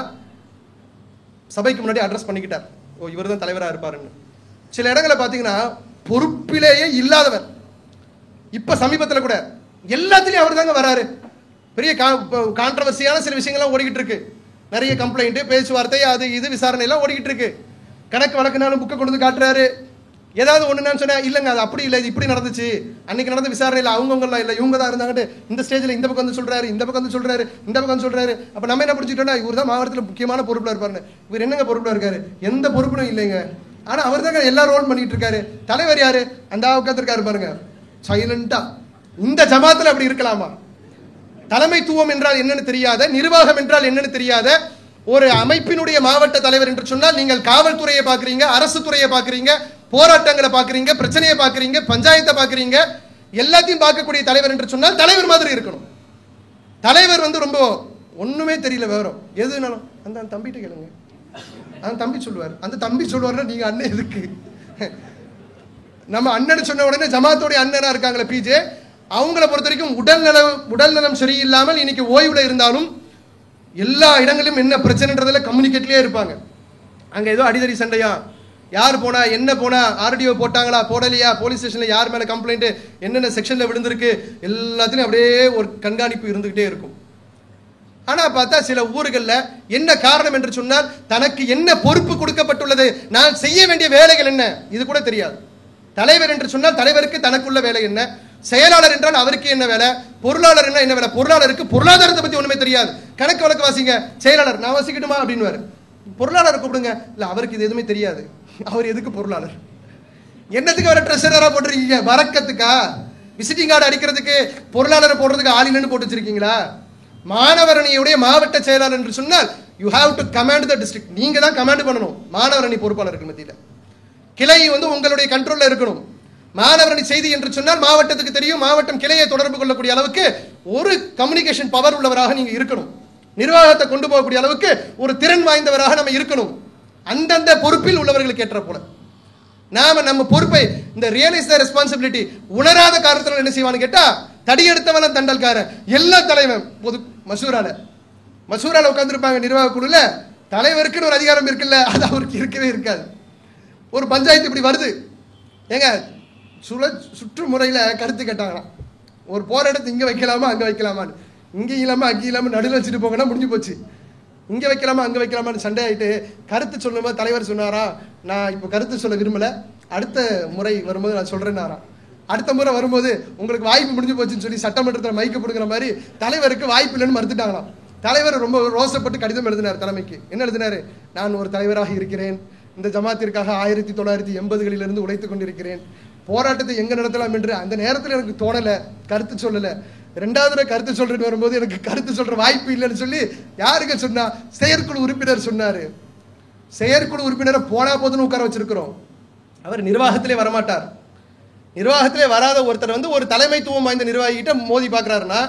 S2: சபைக்கு முன்னாடி அட்ரஸ் பண்ணிக்கிட்டார், ஓ இவர் தான் தலைவராக இருப்பாருன்னு. சில இடங்களை பார்த்தீங்கன்னா பொறுப்பிலேயே இல்லாதவர். இப்ப சமீபத்தில் கூட எல்லாத்திலையும் அவர் தாங்க வராரு. பெரிய கான்ட்ரவர்சியான சில விஷயங்கள்லாம் ஓடிக்கிட்டு இருக்கு, நிறைய கம்ப்ளைண்ட், பேச்சுவார்த்தை, அது இது விசாரணை எல்லாம் ஓடிக்கிட்டு இருக்கு. கணக்கு வழக்குனாலும் புக்கை கொண்டு வந்து காட்டுறாரு. ஏதாவது ஒண்ணுன்னு சொன்னா இல்லைங்க அது அப்படி இல்லை, இது இப்படி நடந்துச்சு, அன்னைக்கு நடந்த விசாரணையில் அவங்கலாம் இல்லை, இவங்க தான் இருந்தாங்கட்டு இந்த ஸ்டேஜில் இந்த பக்கம் வந்து சொல்றாரு, இந்த பக்கம் வந்து சொல்றாரு, இந்த பக்கம் வந்து சொல்றாரு. அப்ப நம்ம என்ன பிடிச்சிட்டோம்னா இவர் தான் மாவட்டத்தில் முக்கியமான பொறுப்புல இருப்பாருன்னு. இவர் என்னங்க பொறுப்புல இருக்காரு? எந்த பொறுப்பும் இல்லைங்க. ஆனா அவர் தாங்க எல்லா ரோல் பண்ணிட்டு இருக்காரு. தலைவர் யாரு? அந்த உட்காந்துருக்காரு பாருங்க சைலண்டா. இந்த ஜமாத்துல அப்படி இருக்கலாமா? தலைமைத்துவம் என்றால் என்னன்னு தெரியாத, நிர்வாகம் என்றால் என்னன்னு தெரியாத ஒரு அமைப்பினுடைய மாவட்ட தலைவர் என்று சொன்னால் நீங்கள் காவல்துறையை பாக்குறீங்க, அரசு துறையை பாக்குறீங்க, போராட்டங்களை பாக்குறீங்க, பிரச்சனையை பாக்குறீங்க, பஞ்சாயத்தை பாக்குறீங்க, எல்லாத்தையும் பார்க்கக்கூடிய தலைவர் என்று சொன்னால் தலைவர் மாதிரி இருக்கணும். தலைவர் வந்து ரொம்ப ஒண்ணுமே தெரியல விவரம் எதுனாலும் அந்த தம்பிகிட்ட கேளுங்க, அந்த தம்பி சொல்லுவார். அந்த தம்பி சொல்லுவார்னா நீங்க அண்ணன் எதுக்கு? நம்ம அண்ணன் சொன்ன உடனே ஜமாத்தோடைய அண்ணனா இருக்காங்களே பிஜே, அவங்கள பொறுத்த வரைக்கும் உடல்நலம் சரியில்லாமல் இன்னைக்கு ஓய்வுல இருந்தாலும் எல்லா இடங்களிலும் என்ன பிரச்சனைன்றதுல கம்யூனிகேட்லயே இருப்பாங்க. அங்க ஏதோ அடிதடி சண்டையா, யார் போனா என்ன போனா, ஆர்டிஓ போட்டாங்களா போடலையா, போலீஸ் ஸ்டேஷன்ல யார் மேல கம்ப்ளைண்ட், என்னென்ன செக்ஷன்ல விழுந்திருக்கு, எல்லாத்துலயும் அப்படியே ஒரு கண்காணிப்பு இருந்துகிட்டே இருக்கும். ஆனா பார்த்தா சில ஊர்கள்ல என்ன காரணம் என்று சொன்னால் தனக்கு என்ன பொறுப்பு கொடுக்கப்பட்டுள்ளது, நான் செய்ய வேண்டிய வேலைகள் என்ன இது கூட தெரியாது. தலைவர் என்று சொன்னால் தலைவருக்கு தனக்குள்ள வேலை என்ன, செயலாளர் என்றால் அவருக்கு என்ன வேலை, பொருளாளர் என்ன வேலை, பொருளாளருக்கு பொருளாதாரத்தை பத்தி ஒண்ணுமே தெரியாது. கணக்கு வழக்கு வாசிங்க, செயலாளர் நான் வாசிக்கட்டுமா அப்படின்னு பொருளாளர் கூப்பிடுங்க, இல்ல அவருக்கு இது எதுவுமே தெரியாது, அவர் எதுக்கு பொருளாளர், என்னத்துக்கு அவரை ட்ரெஷரரா போட்டிருக்கீங்க, வரக்கத்துக்கா, விசிட்டிங் கார்டு அடிக்கிறதுக்கு பொருளாளரை போடுறதுக்கு ஆளின்னு போட்டு வச்சிருக்கீங்களா? மாணவரணியுடைய மாவட்ட செயலாளர் என்று சொன்னால் you have du command the district, நீங்க தான் கமாண்ட் பண்ணணும். மாணவரணி பொறுப்பாளருக்கு மத்தியில கிளை வந்து உங்களுடைய கண்ட்ரோல்ல இருக்கணும். மாணவரணி செய்தி என்று சொன்னால் மாவட்டத்துக்கு தெரியும், மாவட்டம் கிளையை தொடர்பு கொள்ளக்கூடிய அளவுக்கு ஒரு கம்யூனிகேஷன் பவர் உள்ளவராக நீங்க இருக்கணும். நிர்வாகத்தை கொண்டு போகக்கூடிய அளவுக்கு ஒரு திறன் வாய்ந்தவராக நம்ம இருக்கணும். அந்தந்த பொறுப்பில் உள்ளவர்களுக்கு ஏற்ற போல நாம நம்ம பொறுப்பை இந்த ரியலைஸ் த ரெஸ்பான்சிபிலிட்டி உணராத காரணத்தில் என்ன செய்வான்னு கேட்டா, தடி எடுத்தவன் தண்டல்காரன் எல்லா தலைவன் பொது மசூரால உட்கார்ந்துருப்பாங்க நிர்வாக குழுல, தலைவருக்குன்னு ஒரு அதிகாரம் இருக்குல்ல, அது அவருக்கு இருக்கவே இருக்காது. ஒரு பஞ்சாயத்து இப்படி வருது, ஏங்க சுற்று முறையில கருத்து கேட்டாங்களாம், ஒரு போற இடத்து இங்க வைக்கலாமா அங்க வைக்கலாமான்னு, இங்கே இல்லாம அங்கே இல்லாம நடுவில் வச்சுட்டு போங்கன்னா முடிஞ்சு போச்சு. இங்க வைக்கலாமா அங்க வைக்கலாமான்னு சண்டை ஆயிட்டு கருத்து சொல்லும்போது தலைவர் சொன்னாரா, நான் இப்போ கருத்து சொல்ல விரும்பல, அடுத்த முறை வரும்போது நான் சொல்றேன்னாரா. அடுத்த முறை வரும்போது உங்களுக்கு வாய்ப்பு முடிஞ்சு போச்சுன்னு சொல்லி சட்டமன்றத்தில் மைக்க கொடுக்குற மாதிரி தலைவருக்கு வாய்ப்பு இல்லைன்னு மறுத்துட்டாங்களாம். தலைவர் ரொம்ப ரோசப்பட்டு கடிதம் எழுதினார் தலைமைக்கு. என்ன எழுதினாரு, நான் ஒரு தலைவராக இருக்கிறேன், இந்த ஜமாத்திற்காக 1980களிலிருந்து உழைத்துக் கொண்டிருக்கிறேன், போராட்டத்தை எங்க நடத்தலாம் என்று அந்த நேரத்தில் எனக்கு தோணல, கருத்து சொல்லல, ரெண்டாவது கருத்து சொல்றேன்னு வரும்போது எனக்கு கருத்து சொல்ற வாய்ப்பு இல்லைன்னு சொல்லி யாருங்க சொன்னா, செயற்குழு உறுப்பினர் சொன்னாரு. செயற்குழு உறுப்பினரை போனா போதுன்னு உட்கார வச்சிருக்கிறோம், அவர் நிர்வாகத்திலே வரமாட்டார். நிர்வாகத்திலே வராத ஒருத்தர் வந்து ஒரு தலைமைத்துவம் வாய்ந்த நிர்வாகிகிட்ட மோதி பார்க்கிறாருன்னா,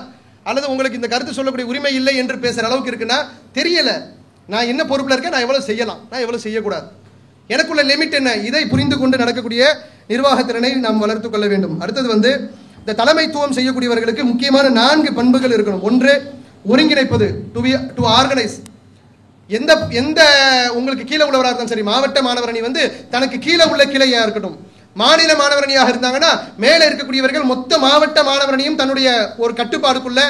S2: அல்லது உங்களுக்கு இந்த கருத்து சொல்லக்கூடிய உரிமை இல்லை என்று பேசுற அளவுக்கு இருக்குன்னா தெரியல, நான் என்ன பொறுப்புல இருக்கேன், நான் எவ்வளவு செய்யலாம், நான் எவ்வளவு செய்யக்கூடாது, எனக்குள்ள லிமிட் என்ன, இதை புரிந்து கொண்டு நடக்கக்கூடிய நிர்வாகத்திறனை நாம் வளர்த்துக் கொள்ள வேண்டும். அடுத்தது வந்து இந்த தலைமைத்துவம் செய்யக்கூடியவர்களுக்கு முக்கியமான 4 பண்புகள் இருக்கணும். ஒன்று, ஒருங்கிணைப்பது, டு ஆர்கனைஸ். எந்த உங்களுக்கு கீழே உள்ளவராக இருந்தாலும் சரி, மாவட்ட மாணவரணி வந்து தனக்கு கீழே உள்ள கிளையா இருக்கட்டும், மாநில மாணவரணியாக இருந்தாங்கன்னா மேலே இருக்கக்கூடியவர்கள் மொத்த மாவட்ட மாணவரணியும் தன்னுடைய ஒரு கட்டுப்பாடுக்குள்ள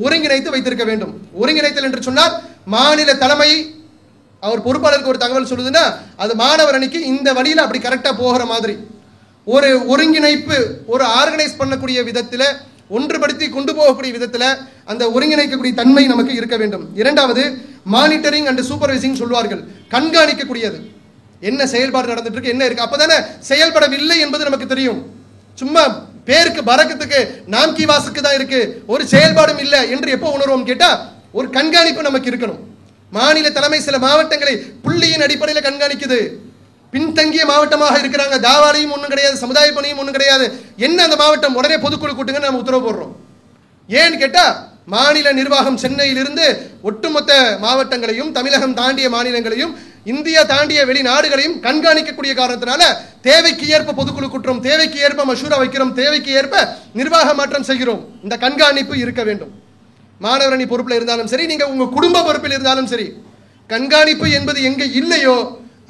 S2: ஒருங்கிணைத்து வைத்திருக்க வேண்டும். ஒருங்கிணைத்தல் என்று சொன்னால் மாநில தலைமை அவர் பொறுப்பாளருக்கு ஒரு தகவல் சொல்லுதுன்னா அது மாணவரணிக்கு இந்த வழியில அப்படி கரெக்டா போகிற மாதிரி ஒரு ஒருங்கிணைப்பு, ஒரு ஆர்கனைஸ் பண்ணக்கூடிய விதத்துல, ஒன்றுபடுத்தி கொண்டு போகக்கூடிய விதத்துல அந்த ஒருங்கிணைக்கக்கூடிய தன்மை நமக்கு இருக்க வேண்டும். இரண்டாவது, மானிட்டரிங் அண்ட் சூப்பர்வைசிங் சொல்வார்கள், கண்காணிக்கக்கூடியது. என்ன செயல்பாடு நடந்துட்டு இருக்கு, என்ன இருக்கு, அப்பதானே செயல்படவில்லை என்பது நமக்கு தெரியும். சும்மா பேருக்கு பறக்கத்துக்கு நாம்கி வாசுக்கு தான் இருக்கு, ஒரு செயல்பாடும் இல்லை என்று எப்போ உணர்வோம் கேட்டா, ஒரு கண்காணிப்பு நமக்கு இருக்கணும். மாநில தலைமை சில மாவட்டங்களை புள்ளியின் அடிப்படையில் கண்காணிக்குது. பின்தங்கிய மாவட்டமாக இருக்கிறாங்க, தாவாலையும் ஒன்றும் கிடையாது, சமுதாய பணியும் ஒன்றும் கிடையாது, என்ன அந்த மாவட்டம், உடனே பொதுக்குழு கூட்டுங்க நம்ம உத்தரவு போடுறோம். ஏன்னு கேட்டா, மாநில நிர்வாகம் சென்னையிலிருந்து ஒட்டுமொத்த மாவட்டங்களையும் தமிழகம் தாண்டிய மாநிலங்களையும் இந்தியா தாண்டிய வெளிநாடுகளையும் கண்காணிக்கக்கூடிய காரணத்தினால தேவைக்கு ஏற்ப பொதுக்குழு கூட்டுறோம், தேவைக்கு ஏற்ப மஷூரா வைக்கிறோம், தேவைக்கு ஏற்ப நிர்வாக மாற்றம் செய்கிறோம். இந்த கண்காணிப்பு இருக்க வேண்டும். மாணவரணி பொறுப்பில் இருந்தாலும் சரி, நீங்க உங்க குடும்ப பொறுப்பில் இருந்தாலும் சரி, கண்காணிப்பு என்பது எங்க இல்லையோ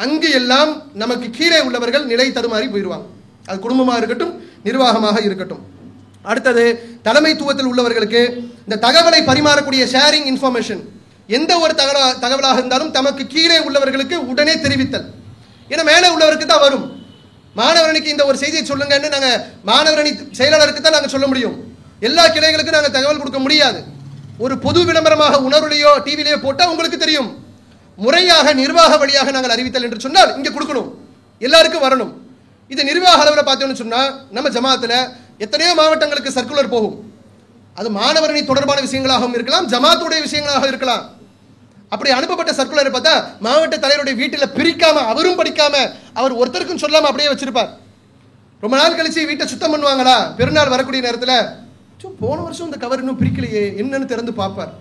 S2: அங்கு எல்லாம் நமக்கு கீழே உள்ளவர்கள் நிலை தடுமாறி போயிடுவாங்க. அது குடும்பமாக இருக்கட்டும், நிர்வாகமாக இருக்கட்டும். அடுத்தது, தலைமைத்துவத்தில் உள்ளவர்களுக்கு இந்த தகவலை பரிமாறக்கூடிய ஷேரிங் இன்ஃபர்மேஷன், எந்த ஒரு தகவலாக இருந்தாலும் தமக்கு கீழே உள்ளவர்களுக்கு உடனே தெரிவித்தல். ஏன்னா மேலே உள்ளவருக்கு தான் வரும். மாணவரணிக்கு இந்த ஒரு செய்தியை சொல்லுங்கன்னு நாங்க மாணவரணி செயலாளருக்கு தான் நாங்க சொல்ல முடியும், எல்லா கிளைகளுக்கும் நாங்க தகவல் கொடுக்க முடியாது. ஒரு பொது விளம்பரமாக உணர்வுலையோ டிவிலையோ போட்டா உங்களுக்கு தெரியும். முறையாக நிர்வாக வழியாக நாங்கள் அறிவித்தல் என்று சொன்னால் இங்க கொடுக்கணும், எல்லாருக்கும் வரணும். இது நிர்வாக அளவில் பார்த்தோம்னு சொன்னா நம்ம ஜமாத்துல எத்தனையோ மாவட்டங்களுக்கு சர்க்குலர் போகும். அது மாணவரணி தொடர்பான விஷயங்களாகவும் இருக்கலாம், ஜமாத்துடைய விஷயங்களாக இருக்கலாம். அப்படி அனுப்பப்பட்ட சர்க்குலரை பார்த்தா மாவட்ட தலைவருடைய வீட்டில் பிரிக்காம, அவரும் படிக்காம, அவர் ஒருத்தருக்கும் சொல்லாம அப்படியே வச்சிருப்பார். ரொம்ப நாள் கழிச்சு வீட்டை சுத்தம் பண்ணுவாங்களா பெருநாள் வரக்கூடிய நேரத்தில், போன வருஷம் இந்த கவர் இன்னும் பிரிக்கலையே என்னன்னு திறந்து பார்ப்பார்.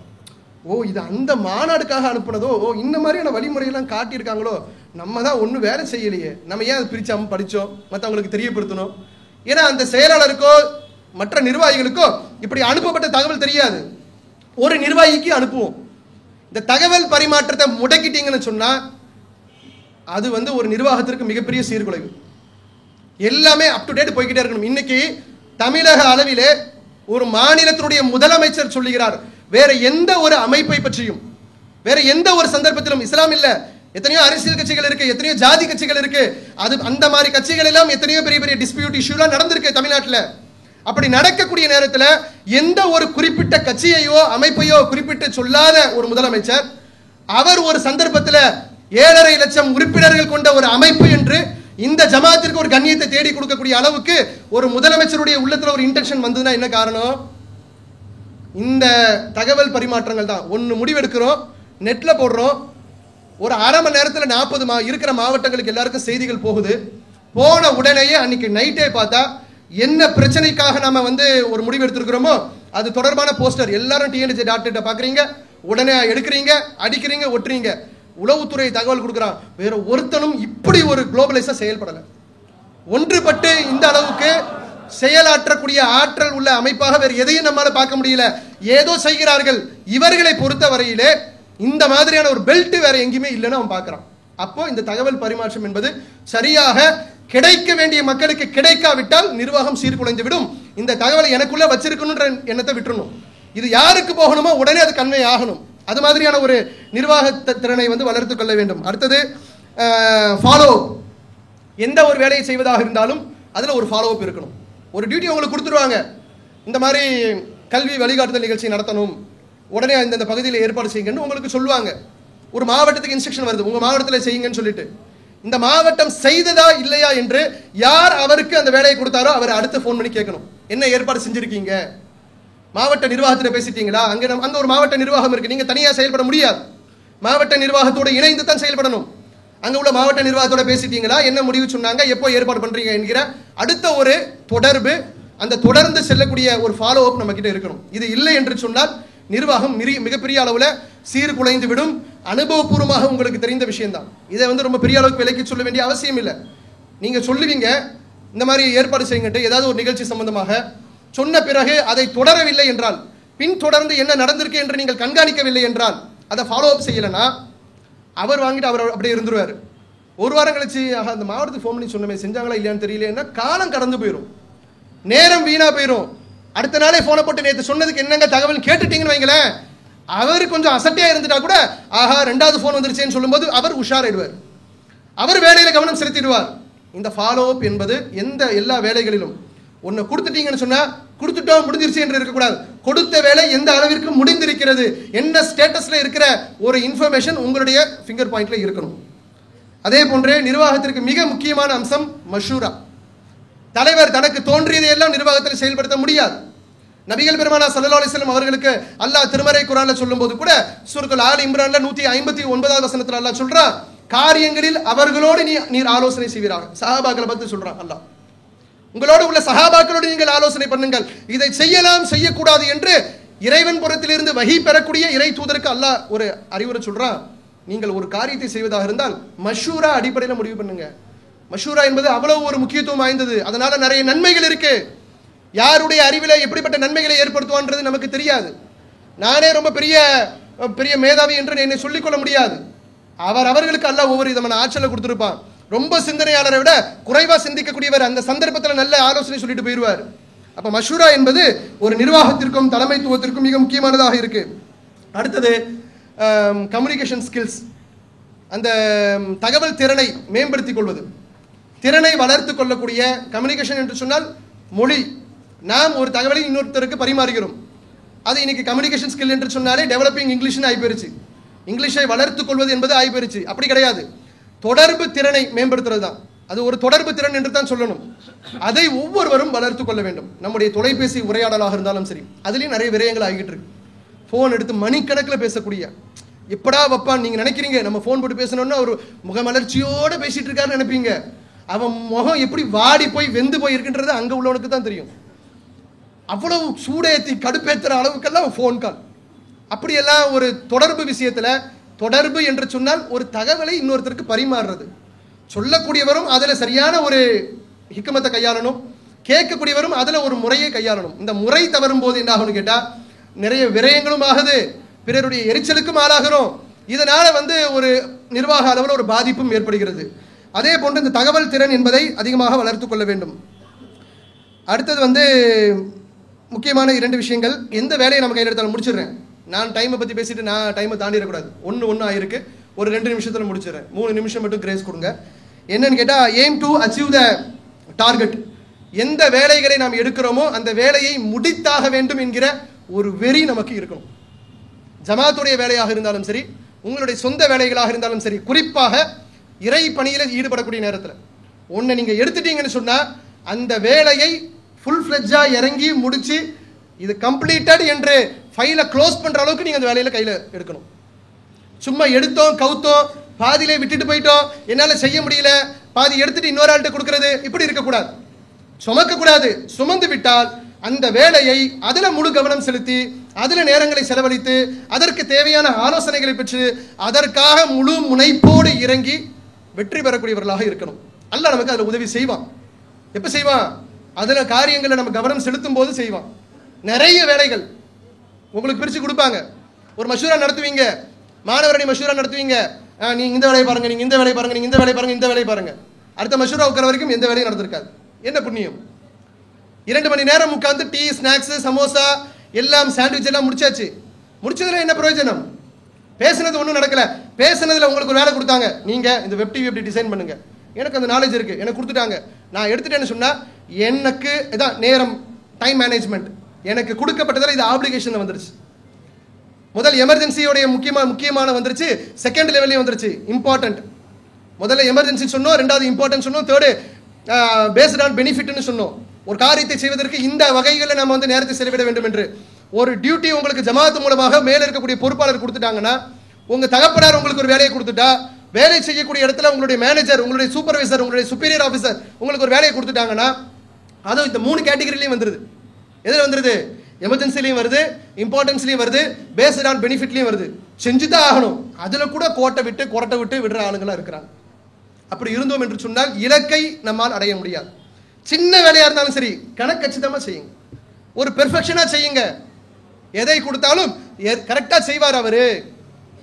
S2: ஓ இது அந்த மாநாடுக்காக அனுப்புனதோ, ஓ இந்த மாதிரியான வழிமுறையெல்லாம் காட்டியிருக்காங்களோ, நம்ம தான் ஒன்றும் வேலை செய்யலையே, நம்ம ஏன் அதை பிரிச்சாம படித்தோம், மற்றவங்களுக்கு தெரியப்படுத்தணும். ஏன்னா அந்த செயலாளருக்கோ மற்ற நிர்வாகிகளுக்கோ இப்படி அனுப்பப்பட்ட தகவல் தெரியாது. ஒரு நிர்வாகிக்கு அனுப்புவோம். இந்த தகவல் பரிமாற்றத்தை முடக்கிட்டீங்கன்னு சொன்னா அது ஒரு நிர்வாகத்திற்கு மிகப்பெரிய சீர்குலைவு. எல்லாமே அப் டு டேட் போய்கிட்டே இருக்கணும். இன்னைக்கு தமிழக அளவிலே ஒரு மாநிலத்தினுடைய முதலமைச்சர் சொல்லுகிறார், வேற எந்த ஒரு அமைப்பை பற்றியும் வேற எந்த ஒரு சந்தர்ப்பத்திலும், இஸ்லாம் இல்ல, எத்தனையோ அரசியல் கட்சிகள் இருக்கு, எத்தனையோ ஜாதி கட்சிகள் இருக்கு, அது அந்த மாதிரி கட்சிகள் எல்லாம் எத்தனையோ பெரிய பெரிய டிஸ்பியூட் இஷ்யூலாம் நடந்திருக்கு தமிழ்நாட்டில். அப்படி நடக்கக்கூடிய நேரத்தில் எந்த ஒரு குறிப்பிட்ட கட்சியையோ அமைப்பையோ குறிப்பிட்டு சொல்லாத ஒரு முதலமைச்சர், அவர் ஒரு சந்தர்ப்பத்தில் 7.5 லட்சம் உறுப்பினர்கள் கொண்ட ஒரு அமைப்பு என்று இந்த ஜமாத்திற்கு ஒரு கண்ணியத்தை தேடி கொடுக்கக்கூடிய அளவுக்கு ஒரு முதலமைச்சருடைய உள்ளத்துல ஒரு இன்டென்ஷன் வந்ததுன்னா என்ன காரணம்? இந்த தகவல் பரிமாற்றங்கள் தான். ஒன்று முடிவெடுக்கிறோம், நெட்ல போடுறோம், ஒரு அரை மணி நேரத்தில் 40 இருக்கிற மாவட்டங்களுக்கு எல்லாருக்கும் செய்திகள் போகுது. போன உடனேயே அன்னைக்கு நைட்டே பார்த்தா என்ன பிரச்சனைக்காக நாம ஒரு முடிவு எடுத்திருக்கிறோமோ அது தொடர்பான போஸ்டர் எல்லாரும் TNJ.in பாக்குறீங்க, உடனே எடுக்கிறீங்க, அடிக்கிறீங்க, ஒட்டுறீங்க. உளவுத்துறை தகவல் கொடுக்குறான், வேற ஒருத்தனும் இப்படி ஒரு குளோபலைஸா செயல்படல. ஒன்றுபட்டு இந்த அளவுக்கு செயலாற்றக்கூடிய ஆற்றல் உள்ள அமைப்பாக வேறு எதையும் நம்மால பார்க்க முடியல. ஏதோ செய்கிறார்கள். இவர்களை பொறுத்த வரையிலே இந்த மாதிரியான ஒரு பெல்ட் வேற எங்கேயுமே இல்லைன்னு அவன் பார்க்கிறான். அப்போ இந்த தகவல் பரிமாற்றம் என்பது சரியாக கிடைக்க வேண்டிய மக்களுக்கு கிடைக்காவிட்டால் நிர்வாகம் சீர்குலைந்து விடும். இந்த தகவலை எனக்குள்ள வச்சிருக்கணுன்ற எண்ணத்தை விட்டுறணும். இது யாருக்கு போகணுமோ உடனே அது கன்வே ஆகணும். அது மாதிரியான ஒரு நிர்வாக திறனை வளர்த்துக் கொள்ள வேண்டும். அடுத்தது ஃபாலோ. எந்த ஒரு வேலையை செய்வதாக இருந்தாலும் அதுல ஒரு ஃபாலோ அப் இருக்கணும். ஒரு டியூட்டி உங்களுக்கு கொடுத்துருவாங்க, இந்த மாதிரி கல்வி வழிகாட்டுதல் நிகழ்ச்சி நடத்தணும், உடனே இந்த பகுதியில் ஏற்பாடு செய்யுங்கன்னு உங்களுக்கு சொல்லுவாங்க. ஒரு மாவட்டத்துக்கு இன்ஸ்ட்ரக்ஷன் வருது, உங்க மாவட்டத்தில் செய்யுங்கன்னு சொல்லிட்டு. இந்த மாவட்டம் செய்ததா இல்லையா என்று யார் அவருக்கு அந்த வேலையை கொடுத்தாரோ அவர் அடுத்து ஃபோன் பண்ணி கேட்கணும், என்ன ஏற்பாடு செஞ்சிருக்கீங்க, மாவட்ட நிர்வாகத்தில் பேசிட்டீங்களா? அங்க ஒரு மாவட்ட நிர்வாகம் இருக்கு, நீங்க தனியா செயல்பட முடியாது, மாவட்ட நிர்வாகத்தோட இணைந்து தான் செயல்படணும். அங்க உள்ள மாவட்ட நிர்வாகத்தோட பேசிட்டீங்களா, என்ன முடிவு சொன்னாங்க, எப்போ ஏற்பாடு பண்றீங்க என்கிற அடுத்த ஒரு தொடர்பு, அந்த தொடர்ந்து செல்லக்கூடிய ஒரு ஃபாலோ அப் நம்ம கிட்ட இருக்கணும். இது இல்லை என்று சொன்னால் நிர்வாகம் மிகப்பெரிய அளவில் சீர்குலைந்து விடும். அனுபவபூர்வமாக உங்களுக்கு தெரிந்த விஷயம் தான். இதை ரொம்ப பெரிய அளவுக்கு விலைக்கு சொல்ல வேண்டிய அவசியம் இல்லை. நீங்க சொல்லுவீங்க இந்த மாதிரி ஏற்பாடு செய்யுங்கட்டு, ஏதாவது ஒரு நிகழ்ச்சி சம்பந்தமாக சொன்ன பிறகு அதை தொடரவில்லை என்றால், பின் தொடர்ந்து என்ன நடந்திருக்கு என்று நீங்கள் கண்காணிக்கவில்லை என்றால், அதை ஃபாலோ அப் செய்யலைன்னா அவர் வாங்கிட்டு அவர் அப்படியே இருந்துருவார். ஒரு வாரம் கழிச்சு அந்த மாவட்டத்துக்கு ஃபோன் பண்ணி சொன்னமே செஞ்சாங்களா இல்லையான்னு தெரியலன்னா காலம் கடந்து போயிடும், நேரம் வீணா போயிடும். அடுத்த நாளே போனை போட்டு நேற்று சொன்னதுக்கு என்னங்க தகவல் கேட்டுட்டீங்கன்னு வைங்களேன், அவர் கொஞ்சம் அசட்டையா இருந்துட்டா கூட ஆஹா 2வது ஃபோன் வந்துருச்சேன்னு சொல்லும்போது அவர் உஷாராயிடுவார், அவர் வேலையில கவனம் செலுத்திடுவார். இந்த ஃபாலோ அப் என்பது எல்லா வேலைகளிலும் ஒன்னு கொடுத்துட்டீங்கன்னு சொன்னா கொடுத்துட்டோம் முடிஞ்சிருச்சு என்று இருக்கக்கூடாது. கொடுத்த வேலை எந்த அளவிற்கு முடிந்திருக்கிறது, என்ன ஸ்டேட்டஸ்ல இருக்கிற ஒரு இன்ஃபர்மேஷன் உங்களுடைய ஃபிங்கர் பாயிண்ட்ல இருக்கணும். அதே போன்றே நிர்வாகத்திற்கு மிக முக்கியமான அம்சம் மஷூரா. தலைவர் தனக்கு தோன்றியதை எல்லாம் நிர்வாகத்தில் செயல்படுத்த முடியாது. நபிகள் பெருமானா ஸல்லல்லாஹு அலைஹி வஸல்லம் அவர்களுக்கு அல்லாஹ் திருமறை குர்ஆன்ல சொல்லும்போது கூட சூரத்துல் ஆல் இம்ரான்ல 159வது வசனத்துல அல்லாஹ் சொல்றான், காரியங்களில் அவர்களோடு நீர் ஆலோசனை செய்வீராக. சஹாபாக்களை பத்தி சொல்றான் அல்லாஹ், உங்களோடு உள்ள சஹாபாக்களோடு நீங்கள் ஆலோசனை பண்ணுங்கள், இதை செய்யலாம் செய்யக்கூடாது என்று இறைவன் புறத்திலிருந்து வஹி பெறக்கூடிய இறை தூதருக்கு அல்லாஹ் ஒரு அறிவுரை சொல்றான். நீங்கள் ஒரு காரியத்தை செய்வதாக இருந்தால் மஷூரா அடிப்படையில் முடிவு பண்ணுங்க. மஷூரா என்பது அவ்வளவு ஒரு முக்கியத்துவம் வாய்ந்தது. அதனால நிறைய நன்மைகள் இருக்கு. யாருடைய அறிவில எப்படிப்பட்ட நன்மைகளை ஏற்படுத்துவான்றது நமக்கு தெரியாது. நானே ரொம்ப பெரிய பெரிய மேதாவி என்று என்னை சொல்லிக்கொள்ள முடியாது. அவர்களுக்கு அல்லாஹ் ஒவ்வொரு விதமான ஆற்றலை கொடுத்திருப்பான். ரொம்ப சிந்தனையாளரை விட குறைவா சிந்திக்கக்கூடியவர் அந்த சந்தர்ப்பத்தில் நல்ல ஆலோசனை சொல்லிட்டு போயிடுவார். அப்ப மஷூரா என்பது ஒரு நிர்வாகத்திற்கும் தலைமைத்துவத்திற்கும் மிக முக்கியமானதாக இருக்கு. அடுத்தது கம்யூனிகேஷன் ஸ்கில்ஸ், அந்த தகவல் திறனை மேம்படுத்திக் கொள்வது, திறனை வளர்த்து கொள்ளக்கூடிய கம்யூனிகேஷன் என்று சொன்னால் மொழி. நாம் ஒரு தகவலை இன்னொருத்தருக்கு பரிமாறுகிறோம், அது இன்னைக்கு கம்யூனிகேஷன் ஸ்கில் என்று சொன்னாலே டெவலப்பிங் இங்கிலீஷ்னு ஆகிப்போயிருச்சு. இங்கிலீஷை வளர்த்துக் கொள்வது என்பது ஆகிப்போயிருச்சு. அப்படி கிடையாது, தொடர்பு திறனை மேம்படுத்துறது தான். அது ஒரு தொடர்பு திறன் என்று தான் சொல்லணும். அதை ஒவ்வொருவரும் வளர்த்து கொள்ள வேண்டும். நம்முடைய தொலைபேசி உரையாடலாக இருந்தாலும் சரி, அதுலேயும் நிறைய விரயங்கள் ஆகிட்டு இருக்கு. ஃபோன் எடுத்து மணிக்கணக்கில் பேசக்கூடிய, எப்படா வப்பான் நீங்க நினைக்கிறீங்க, நம்ம ஃபோன் போட்டு பேசணும்னா ஒரு முகமலர்ச்சியோட பேசிட்டு இருக்காருன்னு நினைப்பீங்க. அவன் முகம் எப்படி வாடி போய் வெந்து போய் இருக்கின்றது அங்கே உள்ளவனுக்கு தான் தெரியும். அவ்வளவு சூடேற்றி கடுப்பேற்றுற அளவுக்கெல்லாம் ஃபோன் கால். அப்படியெல்லாம் ஒரு தொடர்பு விஷயத்தில், தொடர்பு என்று சொன்னால் ஒரு தகவலை இன்னொருத்தருக்கு பரிமாறுறது. சொல்லக்கூடியவரும் அதில் சரியான ஒரு ஹிக்கமத்தை கையாளணும், கேட்கக்கூடியவரும் அதில் ஒரு முறையை கையாளணும். இந்த முறை தவறும் போது என்ன ஆகும்னு கேட்டால் நிறைய விரயங்களும் ஆகுது, பிறருடைய எரிச்சலுக்கும் ஆளாகிறோம். இதனால் ஒரு நிர்வாக அளவில் ஒரு பாதிப்பும் ஏற்படுகிறது. அதே போன்று இந்த தகவல் திறன் என்பதை அதிகமாக வளர்த்து கொள்ள வேண்டும். அடுத்தது முக்கியமான 2 விஷயங்கள். எந்த வேலையை நம்ம கையில் எடுத்தாலும் முடிச்சிடுறேன். நான் டைமை பற்றி பேசிட்டு நான் டைமை தாண்டிடக்கூடாது. ஒன்று ஆயிருக்கு, ஒரு 2 நிமிஷத்தில் முடிச்சிடுறேன். 3 நிமிஷம் மட்டும் கிரேஸ் கொடுங்க. என்னன்னு கேட்டால், aim to achieve the target. எந்த வேலைகளை நாம் எடுக்கிறோமோ அந்த வேலையை முடித்தாக வேண்டும் என்கிற ஒரு வெறி நமக்கு இருக்கணும். ஜமாத்துடைய வேலையாக இருந்தாலும் சரி, உங்களுடைய சொந்த வேலைகளாக இருந்தாலும் சரி, குறிப்பாக இறை பணியில் ஈடுபடக்கூடிய நேரத்தில் ஒன்றை நீங்கள் எடுத்துட்டீங்கன்னு சொன்னால் அந்த வேலையை ஃபுல் ஃப்ளெட்ஜாக இறங்கி முடித்து இது கம்ப்ளீட்டட் என்று ஃபைலை க்ளோஸ் பண்ணுற அளவுக்கு நீங்கள் அந்த வேலையில் கையில் எடுக்கணும். சும்மா எடுத்தோம் கவுத்தோம் பாதியிலே விட்டுட்டு போயிட்டோம், என்னால் செய்ய முடியல, பாதி எடுத்துட்டு இன்னொரு ஆள்கிட்ட கொடுக்கறது, இப்படி இருக்கக்கூடாது. சுமக்கக்கூடாது. சுமந்து விட்டால் அந்த வேலையை அதில் முழு கவனம் செலுத்தி அதில் நேரங்களை செலவழித்து அதற்கு தேவையான ஆலோசனைகளை பெற்று அதற்காக முழு முனைப்போடு இறங்கி வெற்றி பெறக்கூடியவர்களாக இருக்கணும். அல்லாஹ் நமக்கு அதில் உதவி செய்வான். எப்போ செய்வான்? அதில் காரியங்களை நம்ம கவனம் செலுத்தும் போது செய்வான். நிறைய வேலைகள் உங்களுக்கு பிரித்து கொடுப்பாங்க. ஒரு மஷூரா நடத்துவீங்க, மாணவரணி மஷூரா நடத்துவீங்க. நீங்கள் இந்த வேலையை பாருங்கள், நீங்கள் இந்த வேலையை பாருங்கள், நீங்கள் இந்த வேலையை பாருங்கள், இந்த வேலையை பாருங்கள். அடுத்த மஷூரா உட்கார வரைக்கும் எந்த வேலையும் நடந்திருக்காது. என்ன புண்ணியம்? 2 மணி நேரம் உட்காந்து டீ, ஸ்நாக்ஸ், சமோசா எல்லாம், சாண்ட்விச் எல்லாம் முடிச்சாச்சு. முடிச்சதுல என்ன பிரயோஜனம்? பேசுனது ஒன்றும் நடக்கல. பேசுனதுல உங்களுக்கு ஒரு வேலை கொடுத்தாங்க, நீங்க இந்த வெப் டிவி எப்படி டிசைன் பண்ணுங்க, எனக்கு அந்த நாலேஜ் இருக்கு, எனக்கு கொடுத்துட்டாங்க, நான் எடுத்துட்டேன்னு சொன்னா எனக்கு இதான் நேரம், டைம் மேனேஜ்மெண்ட் எனக்கு கொடுக்கப்பட்டதில் இது ஆப்ளிகேஷன்ல வந்துருச்சு. முதல் எமர்ஜென்சியோடைய முக்கியமான வந்துருச்சு, செகண்ட் லெவல்லையும் வந்துருச்சு இம்பார்ட்டன்ட். முதல்ல எமர்ஜென்சி சொன்னோம், 2வது இம்பார்ட்டன்ட் சொன்னோம், 3rd பேஸ்ட் ஆன் பெனிஃபிட்னு சொன்னோம். ஒரு காரியத்தை செய்வதற்கு இந்த வகைகளில் நம்ம நேரத்தை செலவிட வேண்டும் என்று ஒரு டியூட்டி உங்களுக்கு ஜமாத் மூலமாக மேலே இருக்கக்கூடிய பொறுப்பாளர் கொடுத்துட்டாங்கன்னா, உங்க தகப்பனார் உங்களுக்கு ஒரு வேலையை கொடுத்துட்டா, வேலை செய்யக்கூடிய இடத்துல உங்களுடைய மேனேஜர், உங்களுடைய சூப்பர்வைசர், உங்களுடைய சுப்பீரியர் ஆஃபீஸர் உங்களுக்கு ஒரு வேலையை கொடுத்துட்டாங்கன்னா, அதுவும் இந்த 3 கேட்டகரிலையும் வந்துருது. எதில் வந்துருது? எமர்ஜென்சிலையும் வருது, இம்பார்ட்டன்ஸ்லையும் வருது, பேஸ்ட் ஆன் பெனிஃபிட்லையும் வருது. செஞ்சு தான் ஆகணும். அதில் கூட கொரட்டை விட்டு விடுற ஆளுங்களாக இருக்கிறாங்க. அப்படி இருந்தோம் என்று சொன்னால் இலக்கை நம்மால் அடைய முடியாது. சின்ன வேலையாக இருந்தாலும் சரி கணக்கச்சிதமாக செய்யுங்க, ஒரு பெர்ஃபெக்ஷனாக செய்யுங்க. எதை கொடுத்தாலும் கரெக்டாக செய்வார்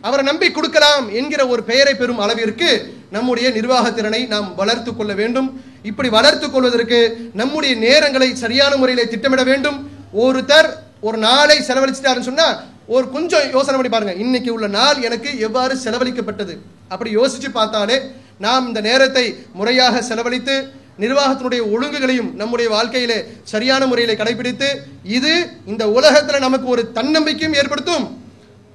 S2: அவரை நம்பி கொடுக்கலாம் என்கிற ஒரு பெயரை பெறும் அளவிற்கு நம்முடைய நிர்வாகத்திறனை நாம் வளர்த்து கொள்ள வேண்டும். இப்படி வளர்த்து கொள்வதற்கு நம்முடைய நேரங்களை சரியான முறையில் திட்டமிட வேண்டும். ஒருத்தர் ஒரு நாளை செலவழிச்சிட்டாருன்னு சொன்னா ஒரு கொஞ்சம் யோசனை பண்ணி பாருங்க, இன்னைக்கு உள்ள நாள் எனக்கு எவ்வாறு செலவழிக்கப்பட்டது. அப்படி யோசிச்சு பார்த்தாலே நாம் இந்த நேரத்தை முறையாக செலவழித்து நிர்வாகத்தினுடைய ஒழுங்குகளையும் நம்முடைய வாழ்க்கையிலே சரியான முறையில் கடைபிடித்து இது இந்த உலகத்தில் நமக்கு ஒரு தன்னம்பிக்கையும் ஏற்படுத்தும்,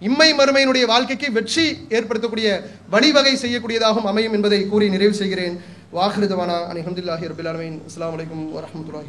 S2: இம்மை மறுமையினுடைய வாழ்க்கைக்கு வெற்றி ஏற்படுத்தக்கூடிய வழிவகை செய்யக்கூடியதாகவும் அமையும் என்பதை கூறி நிறைவு செய்கிறேன். வாஹிரு தவானா அல்ஹம்துலில்லாஹி ரப்பில் ஆலமீன். அஸ்ஸலாமு அலைக்கும் வரஹ்மத்துல்லாஹி.